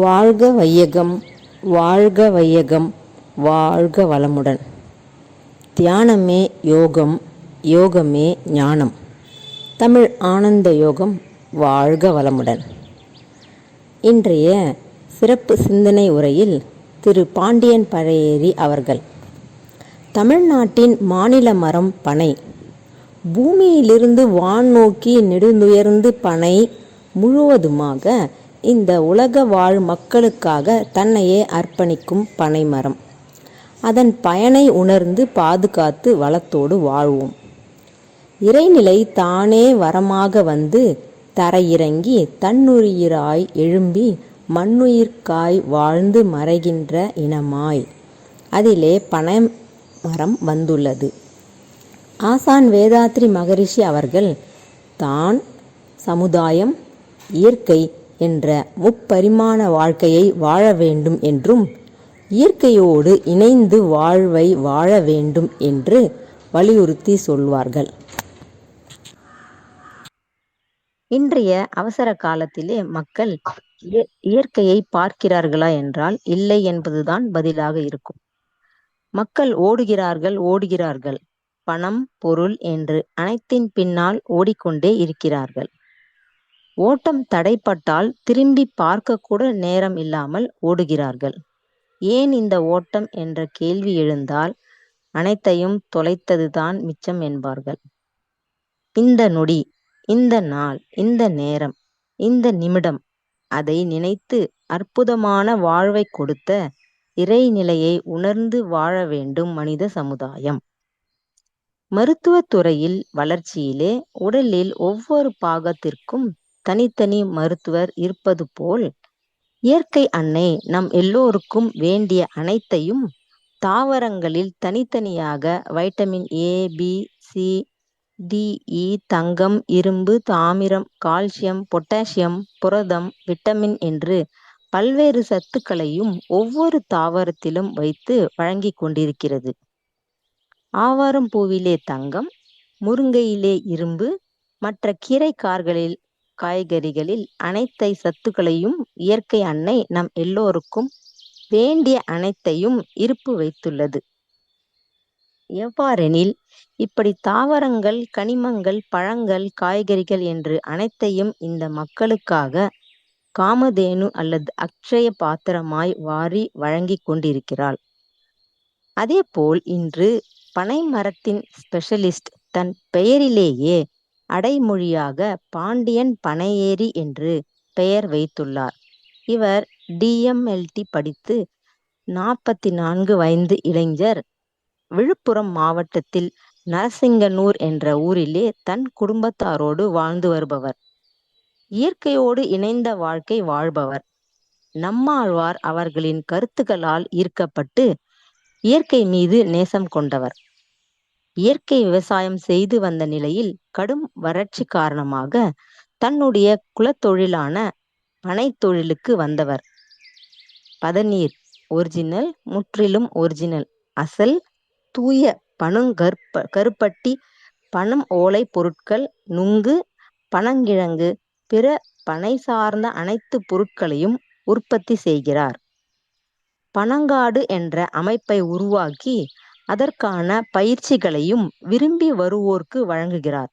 வாழ்க வையகம், வாழ்க வையகம், வாழ்க வளமுடன். தியானமே யோகம், யோகமே ஞானம். தமிழ் ஆனந்த யோகம். வாழ்க வளமுடன். இன்றைய சிறப்பு சிந்தனை உரையில் திரு பாண்டியன் பழையேறி அவர்கள், தமிழ்நாட்டின் மாநில மரம் பனை. பூமியிலிருந்து வான் நோக்கி நெடுந்துயர்ந்து பனை முழுவதுமாக இந்த உலக வாழ் மக்களுக்காக தன்னையே அர்ப்பணிக்கும் பனைமரம். அதன் பயனை உணர்ந்து பாதுகாத்து வளத்தோடு வாழ்வோம். இறைநிலை தானே வரமாக வந்து தரையிறங்கி தன்னுயிராய் எழும்பி மண்ணுயிர்க்காய் வாழ்ந்து மறைகின்ற இனமாய் அதிலே பனைமரம் வந்துள்ளது. ஆசான் வேதாத்ரி மகரிஷி அவர்கள் தான், சமுதாயம், இயற்கை என்ற முப்பரிமாண வாழ்க்கையை வாழ வேண்டும் என்றும் இயற்கையோடு இணைந்து வாழ்வை வாழ வேண்டும் என்று வலியுறுத்தி சொல்வார்கள். இன்றைய அவசர காலத்திலே மக்கள் இயற்கையை பார்க்கிறார்களா என்றால் இல்லை என்பதுதான் பதிலாக இருக்கும். மக்கள் ஓடுகிறார்கள், பணம், பொருள் என்று அனைத்தின் பின்னால் ஓடிக்கொண்டே இருக்கிறார்கள். ஓட்டம் தடைப்பட்டால் திரும்பி பார்க்க கூட நேரம் இல்லாமல் ஓடுகிறார்கள். ஏன் இந்த ஓட்டம் என்ற கேள்வி எழுந்தால் அனைத்தையும் தொலைத்ததுதான் மிச்சம் என்பார்கள். இந்த நொடி, இந்த நாள், இந்த நேரம், இந்த நிமிடம், அதை நினைத்து அற்புதமான வாழ்வை கொடுத்த இறைநிலையை உணர்ந்து வாழ வேண்டும் மனித சமுதாயம். மருத்துவத் துறையில் வளர்ச்சியிலே உடலில் ஒவ்வொரு பாகத்திற்கும் தனித்தனி மருத்துவர் இருப்பது போல் இயற்கை அன்னை நம் எல்லோருக்கும் வேண்டிய அனைத்தையும் தாவரங்களில் தனித்தனியாக vitamin A, B, C, D, E, தங்கம், இரும்பு, தாமிரம், கால்சியம், பொட்டாசியம், புரதம், விட்டமின் என்று பல்வேறு சத்துக்களையும் ஒவ்வொரு தாவரத்திலும் வைத்து வழங்கி கொண்டிருக்கிறது. ஆவாரம் பூவிலே தங்கம், முருங்கையிலே இரும்பு, மற்ற காய்கறிகளில் அனைத்தை சத்துக்களையும் இயற்கை அன்னை நம் எல்லோருக்கும் வேண்டிய அனைத்தையும் இருப்பு வைத்துள்ளது. எவ்வாறெனில், இப்படி தாவரங்கள், கனிமங்கள், பழங்கள், காய்கறிகள் என்று அனைத்தையும் இந்த மக்களுக்காக காமதேனு அல்லது அக்ஷய பாத்திரமாய் வாரி வழங்கி கொண்டிருக்கிறாள். அதேபோல் இன்று பனை மரத்தின் ஸ்பெஷலிஸ்ட் தன் பெயரிலேயே அடைமொழியாக பாண்டியன் பனையேறி என்று பெயர் வைத்துள்ளார். இவர் DMLT படித்து 44 வயது இளைஞர். விழுப்புரம் மாவட்டத்தில் நரசிங்கனூர் என்ற ஊரிலே தன் குடும்பத்தாரோடு வாழ்ந்து வருபவர். இயற்கையோடு இணைந்த வாழ்க்கை வாழ்பவர். நம்மாழ்வார் அவர்களின் கருத்துக்களால் ஈர்க்கப்பட்டு இயற்கை மீது நேசம் கொண்டவர். இயற்கை விவசாயம் செய்து வந்த நிலையில் கடும் வறட்சி காரணமாக தன்னுடைய குலத்தொழிலான பனை தொழிலுக்கு வந்தவர். பதநீர் ஒரிஜினல், முற்றிலும் ஒரிஜினல், அசல் தூய கருப்பட்டி, பனம் ஓலை பொருட்கள், நுங்கு, பனங்கிழங்கு, பிற பனை சார்ந்த அனைத்து பொருட்களையும் உற்பத்தி செய்கிறார். பனங்காடு என்ற அமைப்பை உருவாக்கி அதற்கான பயிற்சிகளையும் விரும்பி வருவோர்க்கு வழங்குகிறார்.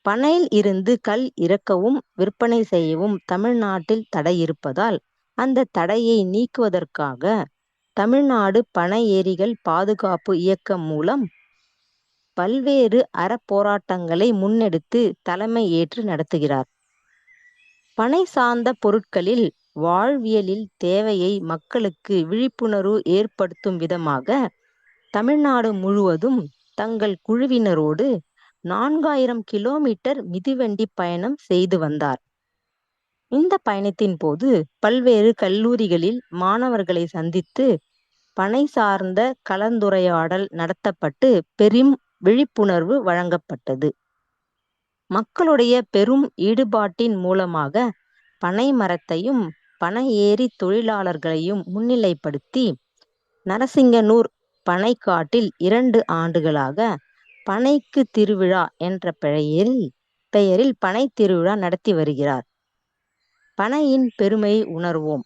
பனையில் இருந்து கல் இறக்கவும் விற்பனை செய்யவும் தமிழ்நாட்டில் தடை இருப்பதால் அந்த தடையை நீக்குவதற்காக தமிழ்நாடு பனை ஏரிகள் பாதுகாப்பு இயக்கம் மூலம் பல்வேறு அறப்போராட்டங்களை முன்னெடுத்து தலைமை ஏற்று நடத்துகிறார். பனை சார்ந்த பொருட்களில் வாழ்வியலில் தேவையை மக்களுக்கு விழிப்புணர்வு ஏற்படுத்தும் விதமாக தமிழ்நாடு முழுவதும் தங்கள் குழுவினரோடு 4000 கிலோமீட்டர் மிதிவண்டி பயணம் செய்து வந்தார். இந்த பயணத்தின் போது பல்வேறு கல்லூரிகளில் மாணவர்களை சந்தித்து பனை சார்ந்த கலந்துரையாடல் நடத்தப்பட்டு பெரும் விழிப்புணர்வு வழங்கப்பட்டது. மக்களுடைய பெரும் ஈடுபாட்டின் மூலமாக பனை மரத்தையும் பனை ஏரி தொழிலாளர்களையும் முன்னிலைப்படுத்தி நரசிங்கனூர் பனைக்காட்டில் 2 ஆண்டுகளாக பனைக்கு திருவிழா என்ற பெயரில் பனை திருவிழா நடத்தி வருகிறார். பனையின் பெருமையை உணர்வோம்.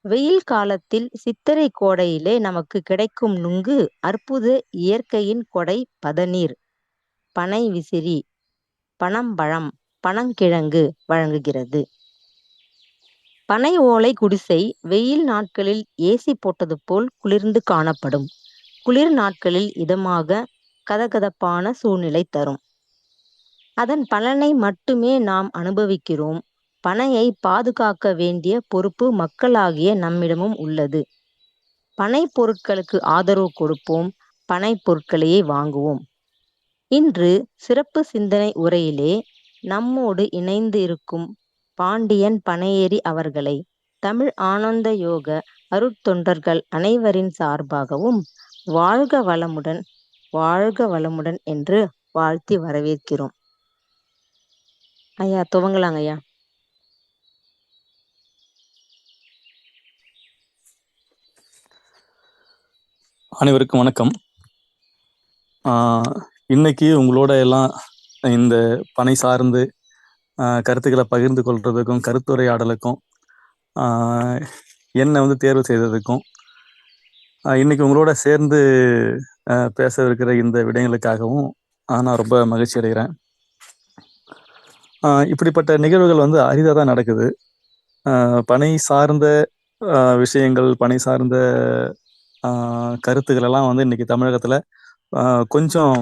வெயில் காலத்தில் சித்திரை கோடையிலே நமக்கு கிடைக்கும் நுங்கு அற்புத இயற்கையின் கொடை பதநீர், பனை விசிறி, பனம்பழம், பனங்கிழங்கு வழங்குகிறது. பனை ஓலை குடிசை வெயில் நாட்களில் ஏசி போட்டது போல் குளிர்ந்து காணப்படும். குளிர் நாட்களில் இதமாக கதகதப்பான சூழ்நிலை தரும். அதன் பலனை மட்டுமே நாம் அனுபவிக்கிறோம். பனையை பாதுகாக்க வேண்டிய பொறுப்பு மக்களாகிய நம்மிடமும் உள்ளது. பனை பொருட்களுக்கு ஆதரவு கொடுப்போம். பனை பொருட்களையே வாங்குவோம். இன்று சிறப்பு சிந்தனை உரையிலே நம்மோடு இணைந்து இருக்கும் பாண்டியன் பனையேறி அவர்களை தமிழ் ஆனந்த யோக அருட்தொண்டர்கள் அனைவரின் சார்பாகவும் வாழ்க வளமுடன், வாழ்க வளமுடன் என்று வாழ்த்தி வரவேற்கிறோம். ஐயா துவங்கலாங்க ஐயா. அனைவருக்கும் வணக்கம். இன்னைக்கு உங்களோட எல்லாம் இந்த பனை சார்ந்து கருத்துக்களை பகிர்ந்து கொள்றதுக்கும் கருத்துரையாடலுக்கும் என்னை தேர்வு செய்ததுக்கும் இன்னைக்கு உங்களோட சேர்ந்து பேசவிருக்கிற இந்த விடயங்களுக்காகவும் நான் ரொம்ப மகிழ்ச்சி அடைகிறேன். இப்படிப்பட்ட நிகழ்வுகள் அரிதாக தான் நடக்குது. பனை சார்ந்த விஷயங்கள், பனை சார்ந்த கருத்துக்கள் எல்லாம் இன்னைக்கு தமிழகத்துல கொஞ்சம்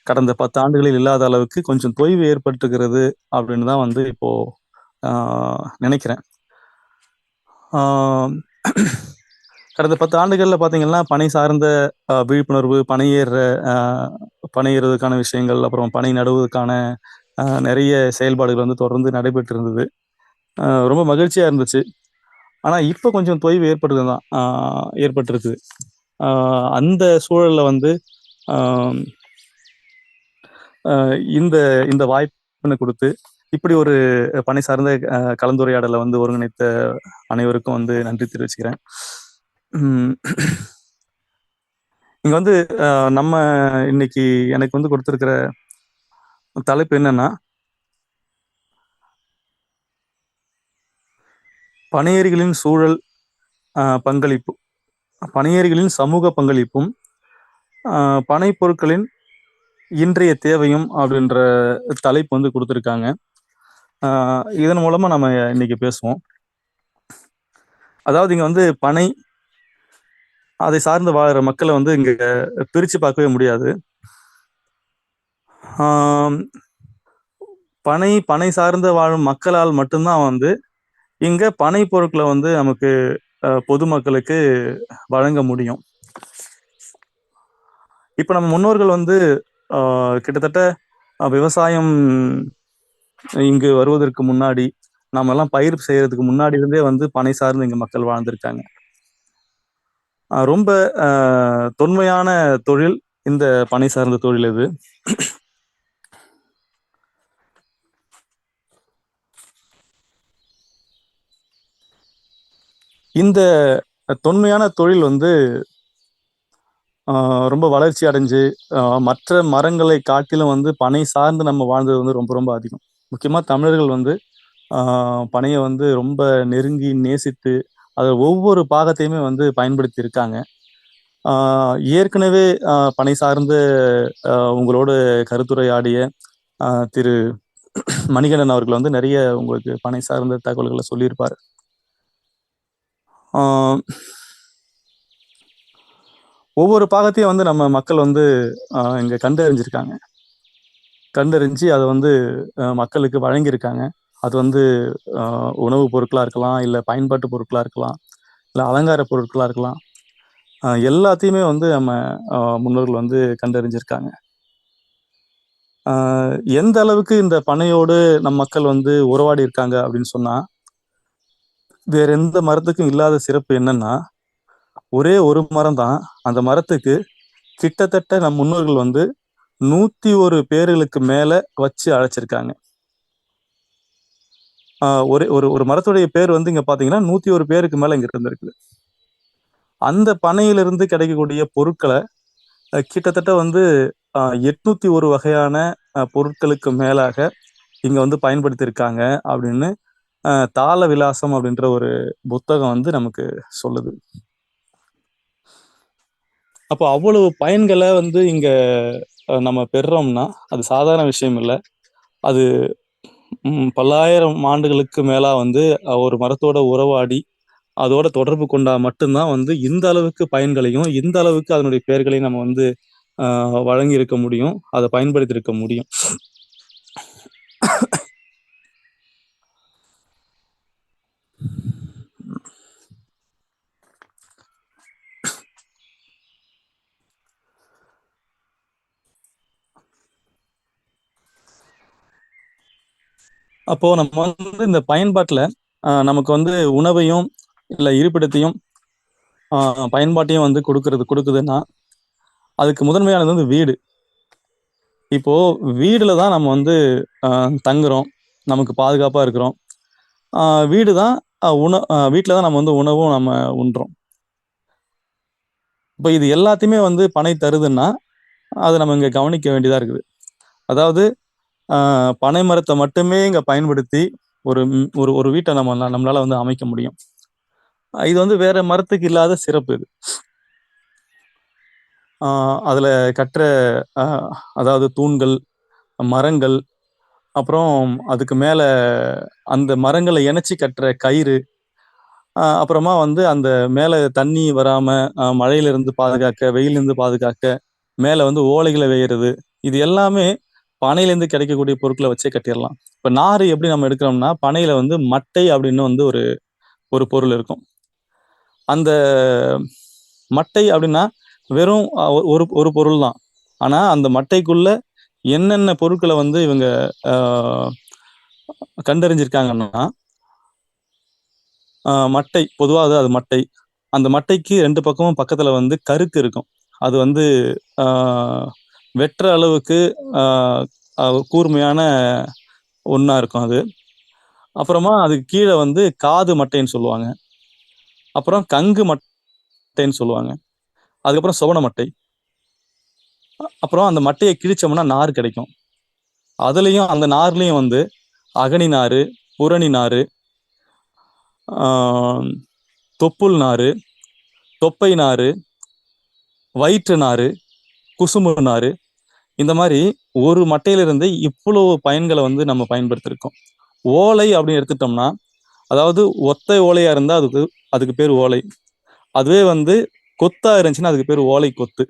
கடந்த 10 ஆண்டுகளில் இல்லாத அளவுக்கு கொஞ்சம் தொய்வு ஏற்பட்டுக்கிறது அப்படின்னு தான் இப்போ நினைக்கிறேன். கடந்த 10 ஆண்டுகள்ல பாத்தீங்கன்னா பனை சார்ந்த விழிப்புணர்வு, பனையேறுவதற்கான விஷயங்கள், அப்புறம் பனை நடுவதற்கான நிறைய செயல்பாடுகள் தொடர்ந்து நடைபெற்று இருந்தது. ரொம்ப மகிழ்ச்சியா இருந்துச்சு. ஆனா இப்ப கொஞ்சம் தொய்வு ஏற்பட்டிருக்கு. அந்த சூழல்ல இந்த இந்த வாய்ப்பு கொடுத்து இப்படி ஒரு பணி சார்ந்த கலந்துரையாடலை ஒருங்கிணைத்த அனைவருக்கும் நன்றி தெரிவிச்சுக்கிறேன். இங்க நம்ம இன்னைக்கு எனக்கு கொடுத்திருக்கிற தலைப்பு என்னன்னா, பனையேறிகளின் சூழல் பங்களிப்பு, பனையேறிகளின் சமூக பங்களிப்பும் பனை பொருட்களின் இன்றைய தேவையும் அப்படின்ற தலைப்பு கொடுத்துருக்காங்க. இதன் மூலமா நம்ம இன்னைக்கு பேசுவோம். அதாவது இங்க பனை, அதை சார்ந்து வாழ்ற மக்களை இங்க பிரிச்சு பார்க்கவே முடியாது. பனை சார்ந்த வாழும் மக்களால் மட்டும்தான் இங்க பனை பொருட்களை நமக்கு பொதுமக்களுக்கு வழங்க முடியும். இப்ப நம்ம முன்னோர்கள் கிட்டத்தட்ட விவசாயம் இங்கு வருவதற்கு முன்னாடி, நாம எல்லாம் பயிர் செய்யறதுக்கு முன்னாடி இருந்தே பனை சார்ந்து இங்க மக்கள் வாழ்ந்திருக்காங்க. ரொம்ப தொன்மையான தொழில் இந்த பனை சார்ந்த தொழில். இது இந்த தொன்மையான தொழில் ரொம்ப வளர்ச்சி அடைஞ்சு மற்ற மரங்களை காட்டிலும் பனை சார்ந்து நம்ம வாழ்ந்தது ரொம்ப ரொம்ப அதிகம். முக்கியமா தமிழர்கள் பனையை ரொம்ப நெருங்கி நேசித்து அதை ஒவ்வொரு பாகத்தையுமே பயன்படுத்தி இருக்காங்க. ஏற்கனவே பனை சார்ந்து உங்களோட கருத்துரையாடிய திரு மணிகண்டன் அவர்கள் நிறைய உங்களுக்கு பனை சார்ந்த தகவல்களை சொல்லியிருப்பாரு. ஒவ்வொரு பாகத்தையும் நம்ம மக்கள் இங்க கண்டறிஞ்சிருக்காங்க. கண்டறிஞ்சு அதை மக்களுக்கு வழங்கியிருக்காங்க. அது உணவுப் பொருட்களா இருக்கலாம், இல்ல பயன்பாட்டு பொருட்களா இருக்கலாம், இல்ல அலங்கார பொருட்களா இருக்கலாம். எல்லாத்தையுமே நம்ம முன்னோர்கள் கண்டறிஞ்சிருக்காங்க. எந்த அளவுக்கு இந்த பனையோடு நம் மக்கள் உறவாடி இருக்காங்க அப்படின்னு சொன்னா, வேற எந்த மரத்துக்கும் இல்லாத சிறப்பு என்னன்னா, ஒரே ஒரு மரம் தான். அந்த மரத்துக்கு கிட்டத்தட்ட நம் முன்னோர்கள் 101 பேர்களுக்கு மேல வச்சு அழைச்சிருக்காங்க. ஒரு மரத்துடைய பேர் இங்க பாத்தீங்கன்னா 101 பேருக்கு மேல இங்க இருந்திருக்கு. அந்த பனையிலிருந்து கிடைக்கக்கூடிய பொருட்களை கிட்டத்தட்ட 801 வகையான பொருட்களுக்கு மேலாக இங்க வந்து பயன்படுத்தியிருக்காங்க அப்படின்னு தாள விலாசம் அப்படின்ற ஒரு புத்தகம் வந்து நமக்கு சொல்லுது. அப்போ அவ்வளவு பயன்களை வந்து இங்க நம்ம பெறுறோம்னா அது சாதாரண விஷயம் இல்லை. அது பல்லாயிரம் ஆண்டுகளுக்கு மேலா வந்து ஒரு மரத்தோட உறவாடி அதோட தொடர்பு கொண்டா மட்டும்தான் வந்து இந்த அளவுக்கு பயன்களையும் இந்த அளவுக்கு அதனுடைய பெயர்களையும் நம்ம வந்து வழங்கி இருக்க முடியும், அதை பயன்படுத்தி இருக்க முடியும். அப்போ நம்ம வந்து இந்த பயன்பாட்டுல நமக்கு வந்து உணவையும் இல்ல இருப்பிடத்தையும் பயன்பாட்டையும் வந்து கொடுக்குதுன்னா அதுக்கு முதன்மையானது வந்து வீடு. இப்போ வீடுல தான் நம்ம வந்து தங்குறோம், நமக்கு பாதுகாப்பா இருக்கிறோம். வீடு தான் வீட்டில தான் நம்ம வந்து உணவும் நம்ம உண்றோம். இப்போ இது எல்லாத்தையுமே வந்து பனை தருதுன்னா அதை நம்ம இங்க கவனிக்க வேண்டியதா இருக்குது. அதாவது பனை மரத்தை மட்டுமே இங்க பயன்படுத்தி ஒரு ஒரு ஒரு வீட்டை நம்மளால வந்து அமைக்க முடியும். இது வந்து வேற மரத்துக்கு இல்லாத சிறப்பு இது. அதுல கற்ற அதாவது தூண்கள், மரங்கள், அப்புறம் அதுக்கு மேல அந்த மரங்களை இணைச்சி கட்டுற கயிறு, அப்புறமா வந்து அந்த மேல தண்ணி வராம மழையிலிருந்து பாதுகாக்க, வெயிலிருந்து பாதுகாக்க மேல வந்து ஓலைகளை வேயிறது, இது எல்லாமே பனையிலேருந்து கிடைக்கக்கூடிய பொருட்களை வச்சே கட்டிடலாம். இப்ப நாறு எப்படி நம்ம எடுக்கிறோம்னா பனையில வந்து மட்டை அப்படின்னு வந்து ஒரு ஒரு பொருள் இருக்கும். அந்த மட்டை அப்படின்னா வெறும் ஒரு ஒரு பொருள் தான். ஆனா அந்த மட்டைக்குள்ள என்னென்ன பொருட்களை வந்து இவங்க கண்டறிஞ்சிருக்காங்கன்னா மட்டை பொதுவாக அது மட்டை, அந்த மட்டைக்கு 2 பக்கமும் பக்கத்துல வந்து கருக்கு இருக்கும். அது வந்து வெற்ற அளவுக்கு கூர்மையான ஒண்ணா இருக்கும் அது. அப்புறமா அதுக்கு கீழே வந்து காது மட்டைன்னு சொல்லுவாங்க. அப்புறம் கங்கு மட்டைன்னு சொல்லுவாங்க. அதுக்கப்புறம் சுவன மட்டை. அப்புறம் அந்த மட்டையை கிழிச்சோம்னா நார் கிடைக்கும். அதுலயும் அந்த நார்லயும் வந்து அகனி நாறு, புரணி நாறு, தொப்புள் நாறு, தொப்பை நாறு, வயிற்று நாறு, குசும்பு நாறு, இந்த மாதிரி ஒரு மட்டையிலிருந்து இவ்வளவு பயன்களை வந்து நம்ம பயன்படுத்திருக்கோம். ஓலை அப்படின்னு எடுத்துட்டோம்னா அதாவது ஒத்தை ஓலையா இருந்தா அதுக்கு பேர் ஓலை. அதுவே வந்து கொத்தா இருந்துச்சுன்னா அதுக்கு பேர் ஓலை கொத்து.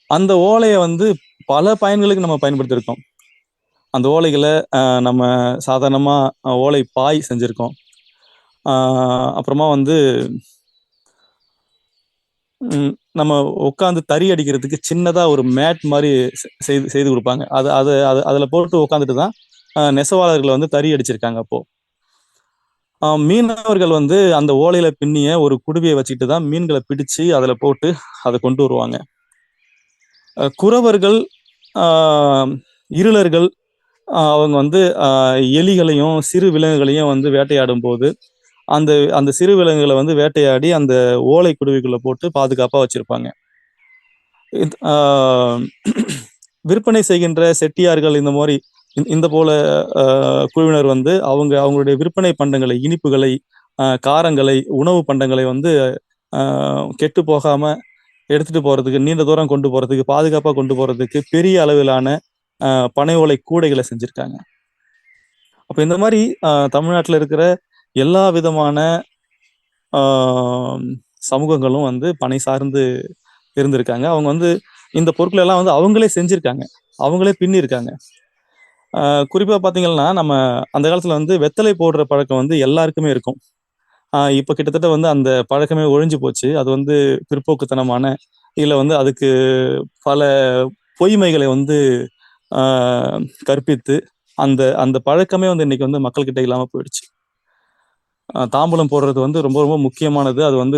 அந்த ஓலையை வந்து பல பயன்களுக்கு நம்ம பயன்படுத்தியிருக்கோம். அந்த ஓலைகளை நம்ம சாதாரணமா ஓலை பாய் செஞ்சிருக்கோம். அப்புறமா வந்து நம்ம உட்காந்து தறி அடிக்கிறதுக்கு சின்னதா ஒரு மேட் மாதிரி செய்து கொடுப்பாங்க. அதுல போட்டு உட்காந்துட்டு தான் நெசவாளர்கள் வந்து தறி அடிச்சிருக்காங்க. அப்போ மீனவர்கள் வந்து அந்த ஓலையில பின்னிய ஒரு குடுவையை வச்சுக்கிட்டு தான் மீன்களை பிடிச்சு அதுல போட்டு அதை கொண்டு வருவாங்க. குறவர்கள், இருளர்கள், அவங்க வந்து எலிகளையும் சிறு விலங்குகளையும் வந்து வேட்டையாடும் போது அந்த அந்த சிறு விலங்குகளை வந்து வேட்டையாடி அந்த ஓலை குடுவைக்குள்ள போட்டு பாதுகாப்பா வச்சிருப்பாங்க. விற்பனை செய்கின்ற செட்டியார்கள் இந்த மாதிரி இந்த போல குழுவினர் வந்து அவங்களுடைய விற்பனை பண்டங்களை, இனிப்புகளை, காரங்களை, உணவு பண்டங்களை வந்து கெட்டு போகாம எடுத்துட்டு போறதுக்கு, நீண்ட தூரம் கொண்டு போறதுக்கு, பாதுகாப்பா கொண்டு போறதுக்கு பெரிய அளவிலான பனை ஓலை கூடைகளை செஞ்சிருக்காங்க. அப்ப இந்த மாதிரி தமிழ்நாட்டில் இருக்கிற எல்லா விதமான சமூகங்களும் வந்து பனை சார்ந்து இருந்திருக்காங்க. அவங்க வந்து இந்த பொருட்கள் எல்லாம் வந்து அவங்களே செஞ்சிருக்காங்க, அவங்களே பின்னிருக்காங்க. குறிப்பா பாத்தீங்கன்னா நம்ம அந்த காலத்துல வந்து வெத்தலை போடுற பழக்கம் வந்து எல்லாருக்குமே இருக்கும். இப்ப கிட்டத்தட்ட வந்து அந்த பழக்கமே ஒழிஞ்சு போச்சு. அது வந்து பிற்போக்குத்தனமான இல்ல வந்து அதுக்கு பல பொய்மைகளை வந்து கற்பித்து அந்த அந்த பழக்கமே வந்து இன்னைக்கு வந்து மக்கள்கிட்ட இல்லாம போயிடுச்சு. தாம்பூலம் போடுறது வந்து ரொம்ப ரொம்ப முக்கியமானது. அது வந்து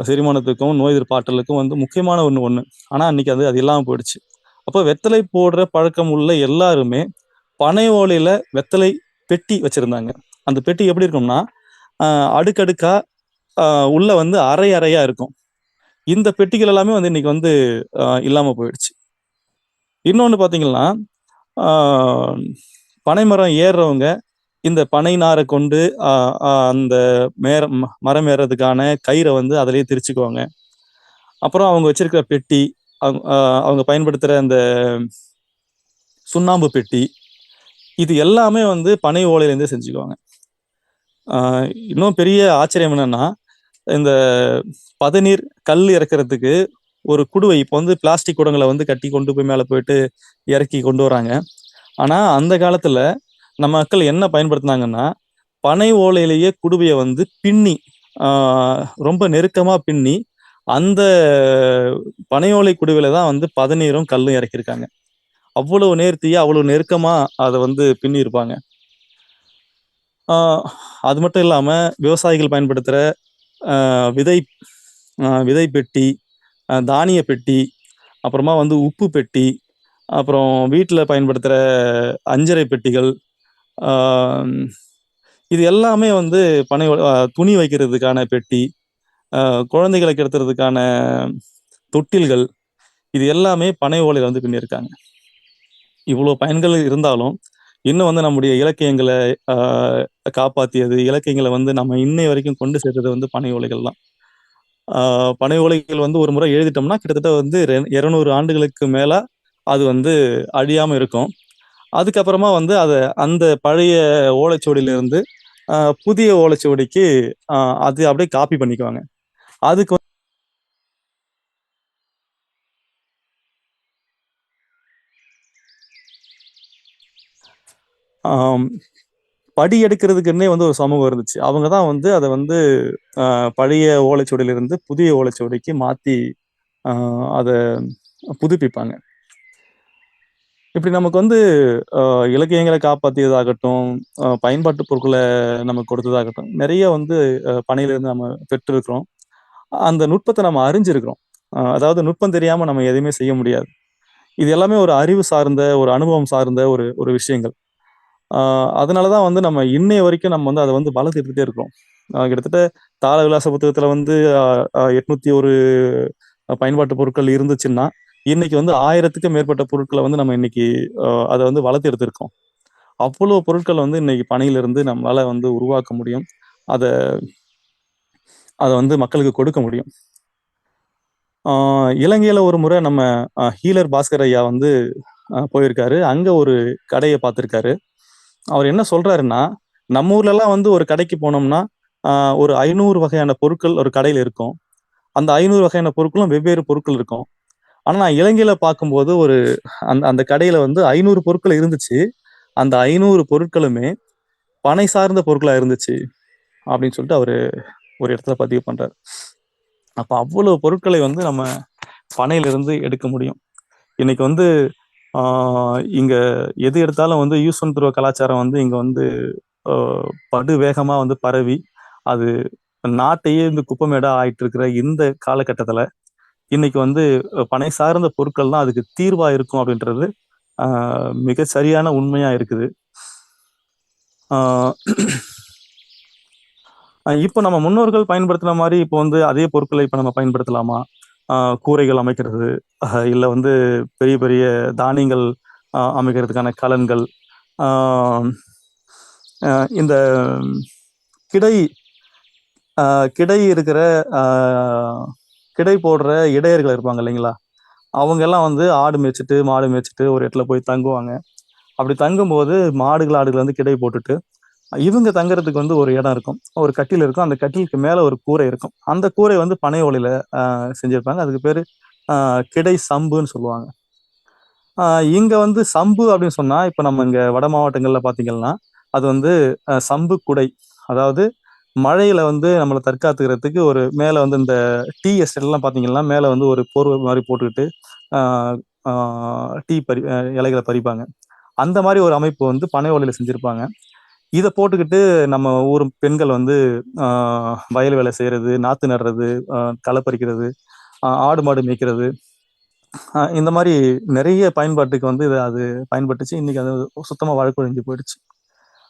செரிமானத்துக்கும் நோய் எதிர்ப்பாற்றலுக்கும் வந்து முக்கியமான ஒண்ணு. ஆனா இன்னைக்கு அது இல்லாம போயிடுச்சு. அப்போ வெத்தலை போடுற பழக்கம் உள்ள எல்லாருமே பனை ஓலையில வெத்தலை பெட்டி வச்சிருந்தாங்க. அந்த பெட்டி எப்படி இருக்கும்னா அடுக்கடுக்கா உள்ள வந்து அறையா இருக்கும். இந்த பெட்டிகள் எல்லாமே வந்து இன்னைக்கு வந்து இல்லாம போயிடுச்சு. இன்னொன்று பார்த்தீங்கன்னா, பனைமரம் ஏறுறவங்க இந்த பனை நாரை கொண்டு அந்த மரம் ஏறுறதுக்கான கயிறை வந்து அதிலேயே திரிச்சுக்குவாங்க. அப்புறம் அவங்க வச்சிருக்கிற பெட்டி, அவங்க பயன்படுத்துகிற அந்த சுண்ணாம்பு பெட்டி, இது எல்லாமே வந்து பனை ஓலையிலேருந்தே செஞ்சுக்குவாங்க. இன்னும் பெரிய ஆச்சரியம் என்னன்னா, இந்த பதநீர் கல் இறக்கிறதுக்கு ஒரு குடுவை, இப்போ வந்து பிளாஸ்டிக் குடங்களை வந்து கட்டி கொண்டு போய் மேலே போயிட்டு இறக்கி கொண்டு வராங்க. ஆனால் அந்த காலத்தில் நம்ம மக்கள் என்ன பயன்படுத்தினாங்கன்னா, பனை ஓலையிலேயே குடுவையை வந்து பின்னி, ரொம்ப நெருக்கமாக பின்னி, அந்த பனை ஓலை குடுவையில தான் வந்து பதநீரும் கல்லும் இறக்கியிருக்காங்க. அவ்வளவு நேர்த்தியா, அவ்வளவு நெருக்கமா அதை வந்து பின்னி இருப்பாங்க. அது மட்டும் இல்லாம விவசாயிகள் பயன்படுத்துற விதை விதை பெட்டி, தானிய பெட்டி, அப்புறமா வந்து உப்பு பெட்டி, அப்புறம் வீட்டில் பயன்படுத்துகிற அஞ்சரை பெட்டிகள், இது எல்லாமே வந்து துணி வைக்கிறதுக்கான பெட்டி, குழந்தைகளை கிடத்துறதுக்கான தொட்டில்கள், இது எல்லாமே பனை ஓலையில் வந்து பின்னிருக்காங்க. இவ்வளோ பயன்கள் இருந்தாலும் இன்னும் வந்து நம்முடைய இலக்கியங்களை காப்பாற்றியது, இலக்கியங்களை வந்து நம்ம இன்னை வரைக்கும் கொண்டு சேர்த்தது வந்து பனை ஓலைகள் தான். பனை ஓலைகள் வந்து ஒரு முறை எழுதிட்டோம்னா கிட்டத்தட்ட வந்து 200 ஆண்டுகளுக்கு மேல அது வந்து அழியாம இருக்கும். அதுக்கப்புறமா வந்து அதை அந்த பழைய ஓலைச்சுவடியிலிருந்து புதிய ஓலைச்சுவடிக்கு அது அப்படியே காப்பி பண்ணிக்குவாங்க. அதுக்கு படி எடுக்கிறதுக்குன்னே வந்து ஒரு சமூகம் இருந்துச்சு. அவங்க தான் வந்து அதை வந்து பழைய ஓலைச்சுவடியிலிருந்து புதிய ஓலைச்சுவடிக்கு மாற்றி அதை புதுப்பிப்பாங்க. இப்படி நமக்கு வந்து இலக்கியங்களை காப்பாற்றியதாகட்டும், பயன்பாட்டு பொருட்களை நமக்கு கொடுத்ததாகட்டும், நிறைய வந்து பனையிலிருந்து நம்ம பெற்றிருக்கிறோம். அந்த நுட்பத்தை நம்ம அறிஞ்சிருக்கிறோம். அதாவது நுட்பம் தெரியாம நம்ம எதையுமே செய்ய முடியாது. இது எல்லாமே ஒரு அறிவு சார்ந்த, ஒரு அனுபவம் சார்ந்த ஒரு ஒரு விஷயங்கள். அதனாலதான் வந்து நம்ம இன்னைய வரைக்கும் நம்ம வந்து அதை வந்து வளர்த்துக்கிட்டே இருக்கிறோம். கிட்டத்தட்ட தாள விலாச புத்தகத்துல வந்து 801 பயன்பாட்டு பொருட்கள் இருந்துச்சுன்னா, இன்னைக்கு வந்து 1000க்கும் மேற்பட்ட பொருட்களை வந்து நம்ம இன்னைக்கு அதை வந்து வளர்த்து எடுத்திருக்கோம். அவ்வளோ பொருட்கள் வந்து இன்னைக்கு பனையிலிருந்து நம்மளால வந்து உருவாக்க முடியும். அதை அதை வந்து மக்களுக்கு கொடுக்க முடியும். இலங்கையில ஒரு முறை நம்ம ஹீலர் பாஸ்கர் ஐயா வந்து போயிருக்காரு. அங்க ஒரு கடையை பார்த்திருக்காரு. அவர் என்ன சொல்றாருன்னா, நம்ம ஊர்ல எல்லாம் வந்து ஒரு கடைக்கு போனோம்னா ஒரு 500 வகையான பொருட்கள் ஒரு கடையில இருக்கும். அந்த 500 வகையான பொருட்களும் வெவ்வேறு பொருட்கள் இருக்கும். ஆனா நான் இலங்கையில பார்க்கும்போது அந்த அந்த கடையில வந்து 500 பொருட்கள் இருந்துச்சு. அந்த 500 பொருட்களுமே பனை சார்ந்த பொருட்களா இருந்துச்சு அப்படின்னு சொல்லிட்டு அவரு ஒரு இடத்துல பதிவு பண்றாரு. அப்ப அவ்வளவு பொருட்களை வந்து நம்ம பனையிலிருந்து எடுக்க முடியும். இன்னைக்கு வந்து இங்க எது எடுத்தாலும் வந்து யூஸ் அண்ட் த்ரோ கலாச்சாரம் வந்து இங்க வந்து படு வேகமா வந்து பரவி அது நாட்டையே இந்த குப்பமேடா ஆயிட்டு இருக்கிற இந்த காலகட்டத்துல இன்னைக்கு வந்து பனை சார்ந்த பொருட்கள் தான் அதுக்கு தீர்வா இருக்கும் அப்படின்றது மிக சரியான உண்மையா இருக்குது. இப்போ நம்ம முன்னோர்கள் பயன்படுத்தின மாதிரி இப்போ வந்து அதே பொருட்களை இப்போ நம்ம பயன்படுத்தலாமா? கூரைகள் அமைக்கிறது, இல்லை வந்து பெரிய பெரிய தானியங்கள் அமைக்கிறதுக்கான கலன்கள், இந்த கிடை கிடை இருக்கிற கிடை போடுற இடையர்கள் இருப்பாங்க இல்லைங்களா, அவங்க எல்லாம் வந்து ஆடு மேய்ச்சிட்டு மாடு மேய்ச்சிட்டு ஒரு இடத்துல போய் தங்குவாங்க. அப்படி தங்கும்போது ஆடுகள் வந்து கிடை போட்டுட்டு இவங்க தங்குறதுக்கு வந்து ஒரு இடம் இருக்கும், ஒரு கட்டில் இருக்கும். அந்த கட்டிலுக்கு மேல ஒரு கூரை இருக்கும். அந்த கூரை வந்து பனை ஓலையில செஞ்சிருப்பாங்க. அதுக்கு பேரு கிடை சம்புன்னு சொல்லுவாங்க. இங்க வந்து சம்பு அப்படின்னு சொன்னா இப்ப நம்ம இங்க வட மாவட்டங்கள்ல பாத்தீங்கன்னா அது வந்து சம்பு குடை. அதாவது மழையில வந்து நம்மளை தற்காத்துக்கிறதுக்கு ஒரு மேல வந்து இந்த டீ எஸ்டேட் எல்லாம் பாத்தீங்கன்னா மேல வந்து ஒரு போர்வை மாதிரி போட்டுக்கிட்டு டீ இலைகளை பறிப்பாங்க. அந்த மாதிரி ஒரு அமைப்பு வந்து பனை ஓலையில செஞ்சிருப்பாங்க. இதை போட்டுக்கிட்டு நம்ம ஊர் பெண்கள் வந்து வயல் வேலை செய்யறது, நாத்து நடுறது, களை பறிக்கிறது, ஆடு மாடு மேய்க்கிறது, இந்த மாதிரி நிறைய பயன்பாட்டுக்கு வந்து அது பயன்பட்டுச்சு. இன்னைக்கு அது சுத்தமா வழக்கொழிஞ்சு போயிடுச்சு.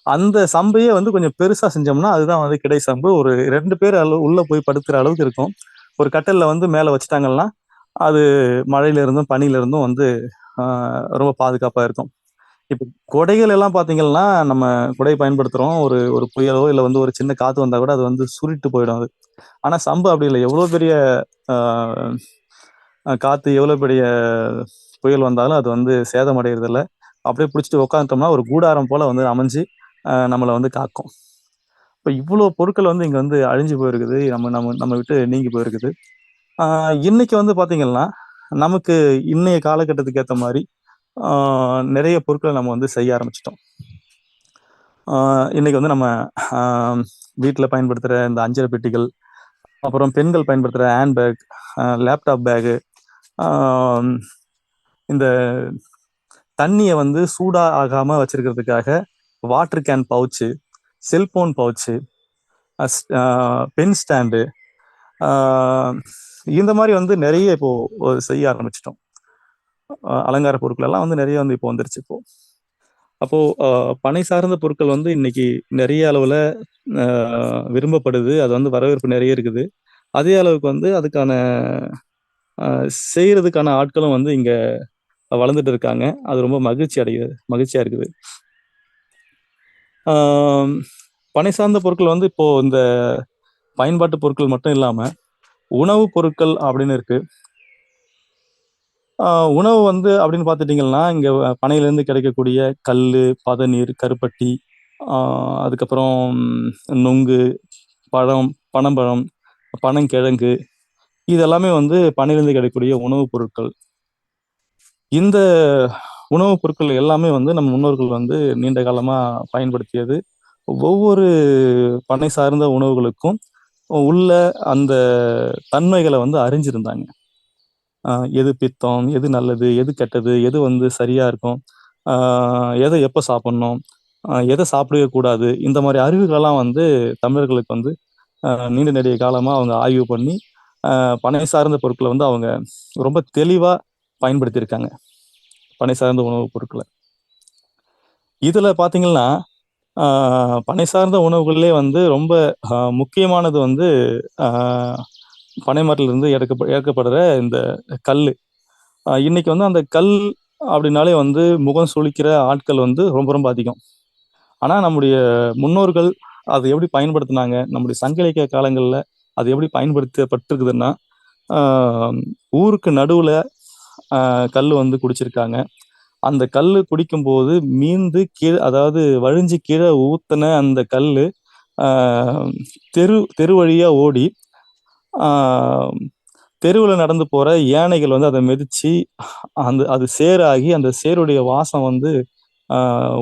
அந்த சம்பையே வந்து கொஞ்சம் பெருசா செஞ்சோம்னா அதுதான் வந்து கிடை சம்பு. ஒரு 2 பேர் உள்ள போய் படுக்கிற அளவுக்கு இருக்கும். ஒரு கட்டல்ல வந்து மேல வச்சுட்டாங்கன்னா அது மழையில இருந்தும் பனியில இருந்தும் வந்து ரொம்ப பாதுகாப்பா இருக்கும். இப்ப கொடைகள் எல்லாம் பாத்தீங்கன்னா, நம்ம குடை பயன்படுத்துறோம். ஒரு ஒரு புயலோ, இல்ல வந்து ஒரு சின்ன காத்து வந்தா கூட அது வந்து சுருட்டு போயிடும் அது. ஆனா சம்பு அப்படி இல்ல. எவ்வளோ பெரிய ஆ காத்து, எவ்வளோ பெரிய புயல் வந்தாலும் அது வந்து சேதமடையறதில்ல. அப்படியே புடிச்சுட்டு உட்காந்துட்டோம்னா, ஒரு கூடாரம் போல வந்து அமைஞ்சு, நம்மள வந்து காக்கும். இப்ப இவ்வளோ பொருட்கள் வந்து இங்க வந்து அழிஞ்சு போயிருக்குது. நம்ம நம்ம நம்ம விட்டு நீங்கி போயிருக்குது. ஆ இன்னைக்கு வந்து பாத்தீங்கன்னா, நமக்கு இன்னைய காலகட்டத்துக்கு ஏத்த மாரி, ஆ நெறைய பொருட்கள நம்ம வந்து செய்ய ஆரம்பிச்சுட்டோம். ஆ இன்னைக்கு வந்து நம்ம ஆ வீட்ல பயன்படுத்துற இந்த அஞ்சர பெட்டிகள், அப்புறம் பெண்கள் பயன்படுத்துற ஹேண்ட் பேக், லேப்டாப் பேகு, ஆம் இந்த தண்ணிய வந்து சூடா ஆகாம வச்சிருக்கிறதுக்காக water can pouch, cellphone pouch, as ah pen stand, ah இந்த மாரி வந்து நெறைய இப்போ செய்ய ஆரம்பிச்சுட்டோம். அலங்கார பொருட்கள் எல்லாம் வந்து நெறைய வந்து இப்போ வந்துருச்சு இப்போ. அப்போ பனை சார்ந்த பொருட்கள் வந்து இன்னைக்கு நெறைய அளவுல அ விரும்பப்படுது. அது வந்து வரவேற்பு நெறைய இருக்குது. அதே அளவுக்கு வந்து அதுக்கான அ செய்றதுக்கான ஆட்களும் வந்து இங்க வளர்ந்துட்டு இருக்காங்க. அது ரொம்ப மகிழ்ச்சியா இருக்குது. ஆம், பனை சார்ந்த பொருட்கள் வந்து இப்போ இந்த பயன்பாட்டு பொருட்கள் மட்டும் இல்லாம, உணவு பொருட்கள் அப்படின்னு இருக்கு. ஆ உணவு வந்து அப்படின்னு பார்த்துட்டீங்கன்னா, இங்க பனையிலேருந்து கிடைக்கக்கூடிய கல்லு, பதநீர், கருப்பட்டி, ஆ அதுக்கப்புறம் நுங்கு, பனம்பழம், பனங்கிழங்கு இது எல்லாமே வந்து பனையிலேருந்து கிடைக்கக்கூடிய உணவுப் பொருட்கள். இந்த உணவுப் பொருட்கள் எல்லாமே வந்து நம்ம முன்னோர்கள் வந்து நீண்ட காலமா பயன்படுத்தியது. ஒவ்வொரு பனை சார்ந்த உணவுகளுக்கும் உள்ள அந்த தன்மைகள வந்து அறிஞ்சிருந்தாங்க. அ எது பித்தம், எது நல்லது, எது கெட்டது, எது வந்து சரியா இருக்கும், ஆ எத எப்ப சாப்பிடணும், எத சாப்பிடவே கூடாது. இந்த மாரி அறிவுகளெல்லாம் வந்து தமிழர்களுக்கு வந்து நீண்ட நெடிய காலமா அவங்க ஆய்வு பண்ணி, பனை சார்ந்த பொருட்கள வந்து அவங்க ரொம்ப தெளிவா பயன்படுத்தியிருக்காங்க. பனை சார்ந்த உணவுப் பொருட்கள. இதுல பார்த்தீங்கன்னா, ஆ பனை சார்ந்த உணவுகள்லயே வந்து ரொம்ப முக்கியமானது வந்து ஆ பனை மரத்திலிருந்து எடுக்கப்படுற இந்த கல்லு. இன்னைக்கு வந்து அந்த கல் அப்படின்னாலே வந்து முகம் சுளிக்கிற ஆட்கள் வந்து ரொம்ப ரொம்ப அதிகம். ஆனா நம்முடைய முன்னோர்கள் அத எப்படி பயன்படுத்துனாங்க? நம்முடைய சங்க இலக்கிய காலங்கள்ல அது எப்படி பயன்படுத்தப்பட்டிருக்குதுன்னா, ஆ ஊருக்கு நடுவுல கல்லு வந்து குடிச்சிருக்காங்க. அந்த கல்லு குடிக்கும்போது மீந்து அதாவது வழிஞ்சு கீழ ஊத்துன அந்த கல்லு, ஆ தெரு வழியா ஓடி, ஆ தெருவுல நடந்து போற யானைகள் வந்து அத மிதிச்சு, அது சேறாகி, அந்த சேறுடைய வாசம் வந்து ஆ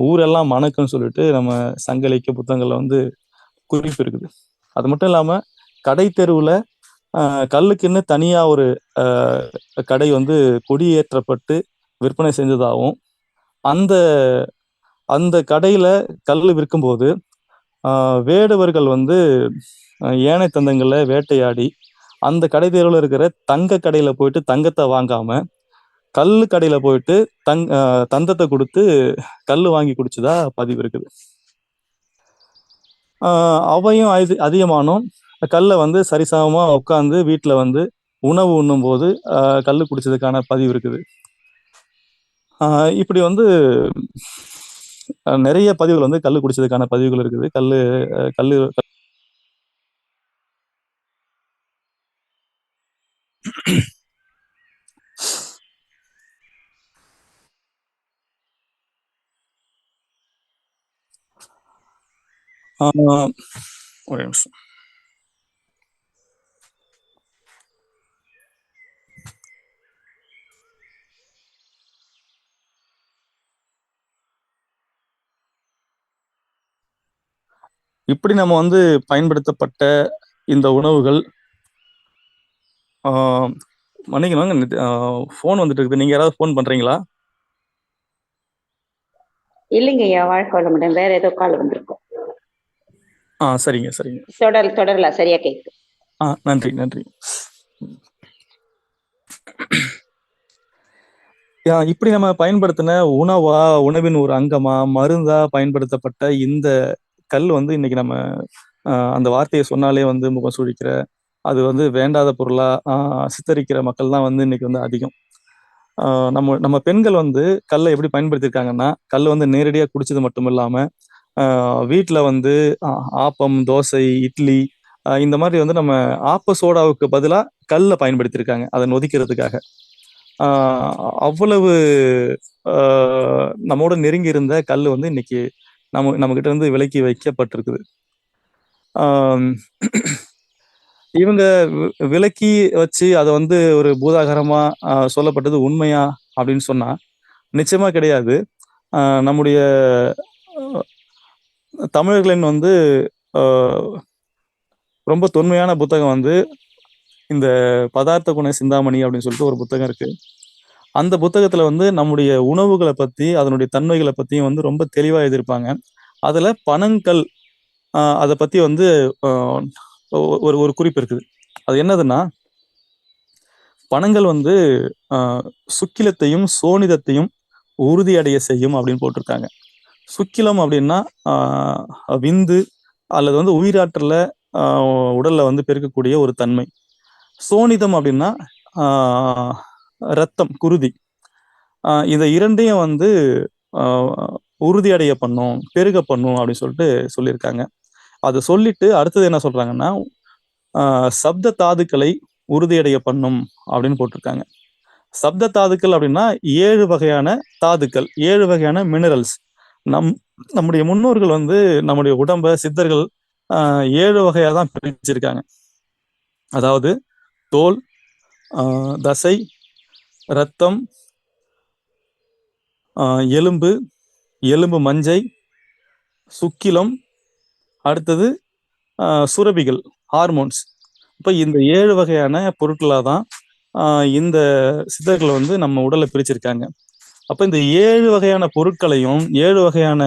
ஊரெல்லாம் மணக்கும்னு சொல்லிட்டு நம்ம சங்க இலக்கிய புத்தகங்கள்ல வந்து குறிப்பு இருக்குது. அது மட்டும் இல்லாம, கடை தெருவுல கல்லுக்குன்னு தனியா ஒரு அ கடை வந்து கொடியேற்றப்பட்டு விற்பனை செஞ்சதாவும், அந்த அந்த கடையில கல்லு விற்கும்போது, ஆ வேடுவர்கள் வந்து ஏனை தந்தங்கள்ல வேட்டையாடி, அந்த கடை தெருவுல இருக்கிற தங்க கடையில போயிட்டு தங்கத்த வாங்காம, கல்லு கடையில போயிட்டு தங் அ தந்தத்த குடுத்து கல்லு வாங்கி குடிச்சதா பதிவு இருக்குது. ஆ அவையும் அதிகமானோம். கல்ல வந்து சரிசமமா உட்கார்ந்து வீட்ல வந்து உணவு உண்ணும்போது, அ கல்லு குடிச்சதுக்கான பதிவு இருக்குது. ஆ இப்படி வந்து நெறைய பதிவுகள் வந்து கல்லு குடிச்சதுக்கான பதிவுகள் இருக்குது. கல்லு அ கல்லு ஆ ஒரே நிமிஷம். இப்படி நம்ம வந்து பயன்படுத்தப்பட்ட இந்த உணவுகள், ஆ மன்னிக்கணும். ஃபோன் வந்துட்டு இருக்குது. நீங்க யாராவது ஃபோன் பண்றீங்களா? இல்லைங்கய்யா, வாழ்க வளமுடன். வேற ஏதோ கால் வந்திருக்கும். சரிங்க, சரிங்க. தொடரலாம். சரியா கேக்குது. நன்றி, நன்றி. இப்படி நம்ம பயன்படுத்தின உணவின் ஒரு அங்கமா, மருந்தா பயன்படுத்தப்பட்ட இந்த கல் வந்து இன்னைக்கு நம்ம அந்த வார்த்தைய சொன்னாலே வந்து முகம் சுளிக்கிற, அது வந்து வேண்டாத பொருளா சித்தரிக்கிற மக்கள் தான் வந்து இன்னைக்கு வந்து அதிகம். நம்ம நம்ம பெண்கள் வந்து கல்லை எப்படி பயன்படுத்தியிருக்காங்கன்னா, கல் வந்து நேரடியா குடிச்சது மட்டும் இல்லாம, வீட்ல வந்து ஆப்பம், தோசை, இட்லி இந்த மாதிரி வந்து நம்ம ஆப்ப சோடாவுக்கு பதிலா கல்ல பயன்படுத்தியிருக்காங்க. அத நொதிக்கிறதுக்காக. ஆ அவ்வளவு நம்மோட நெருங்கி இருந்த கல்லு வந்து இன்னைக்கு நம்மகிட்ட இருந்து விலக்கி வைக்கப்பட்டிருக்குது. ஆம், இவங்க விலக்கி வச்சு அத வந்து ஒரு பூதாகரமா சொல்லப்பட்டது உண்மையா அப்படின்னு சொன்னா, நிச்சயமா கிடையாது. நம்முடைய தமிழர்களின் வந்து அ ரொம்ப தொன்மையான புத்தகம் வந்து இந்த பதார்த்த குண சிந்தாமணி அப்படின்னு சொல்லிட்டு ஒரு புத்தகம் இருக்கு. அந்த புத்தகத்துல வந்து நம்முடைய உணவுகளை பத்தி, அதனுடைய தன்மைகளை பத்தியும் வந்து ரொம்ப தெளிவா எழுதியிருப்பாங்க. அதுல பனங்கல் அத பத்தி வந்து அ ஒரு ஒரு குறிப்பு இருக்குது. அது என்னதுன்னா, பனங்கள் வந்து அ சுக்கிலத்தையும், சோனிதத்தையும் உறுதியடைய செய்யும் அப்படின்னு போட்டிருக்காங்க. சுக்கிலம் அப்படின்னா விந்து அல்லது வந்து உயிராற்றல அ உடல்ல வந்து பெருக்கக்கூடிய ஒரு தன்மை. சோனிதம் அப்படின்னா ரத்தம், குருதி. இத இரண்டையும் வந்து அ உறுதியடைய பண்ணும், பெருக பண்ணும் அப்படின்னு சொல்லிட்டு சொல்லியிருக்காங்க. அத சொல்லிட்டு அடுத்தது என்ன சொல்றாங்கன்னா, சப்த தாதுக்களை உறுதியடைய பண்ணும் அப்படின்னு போட்டிருக்காங்க. சப்த தாதுக்கள் அப்படின்னா 7 வகையான தாதுக்கள், 7 வகையான மினரல்ஸ். நம் நம்முடைய முன்னோர்கள் வந்து நம்முடைய உடம்ப சித்தர்கள் 7 வகையா தான் பிரிச்சிருக்காங்க. அதாவது தோல், தசை, ரத்தம், எலும்பு, எலும்பு மஞ்சை, சுக்கிலம், அடுத்தது சுரபிகள், ஹார்மோன்ஸ். இப்ப இந்த 7 வகையான பொருட்களா தான் இந்த சித்தர்கள் வந்து நம்ம உடலை பிரிச்சிருக்காங்க. அப்ப இந்த 7 வகையான பொருட்களையும், 7 வகையான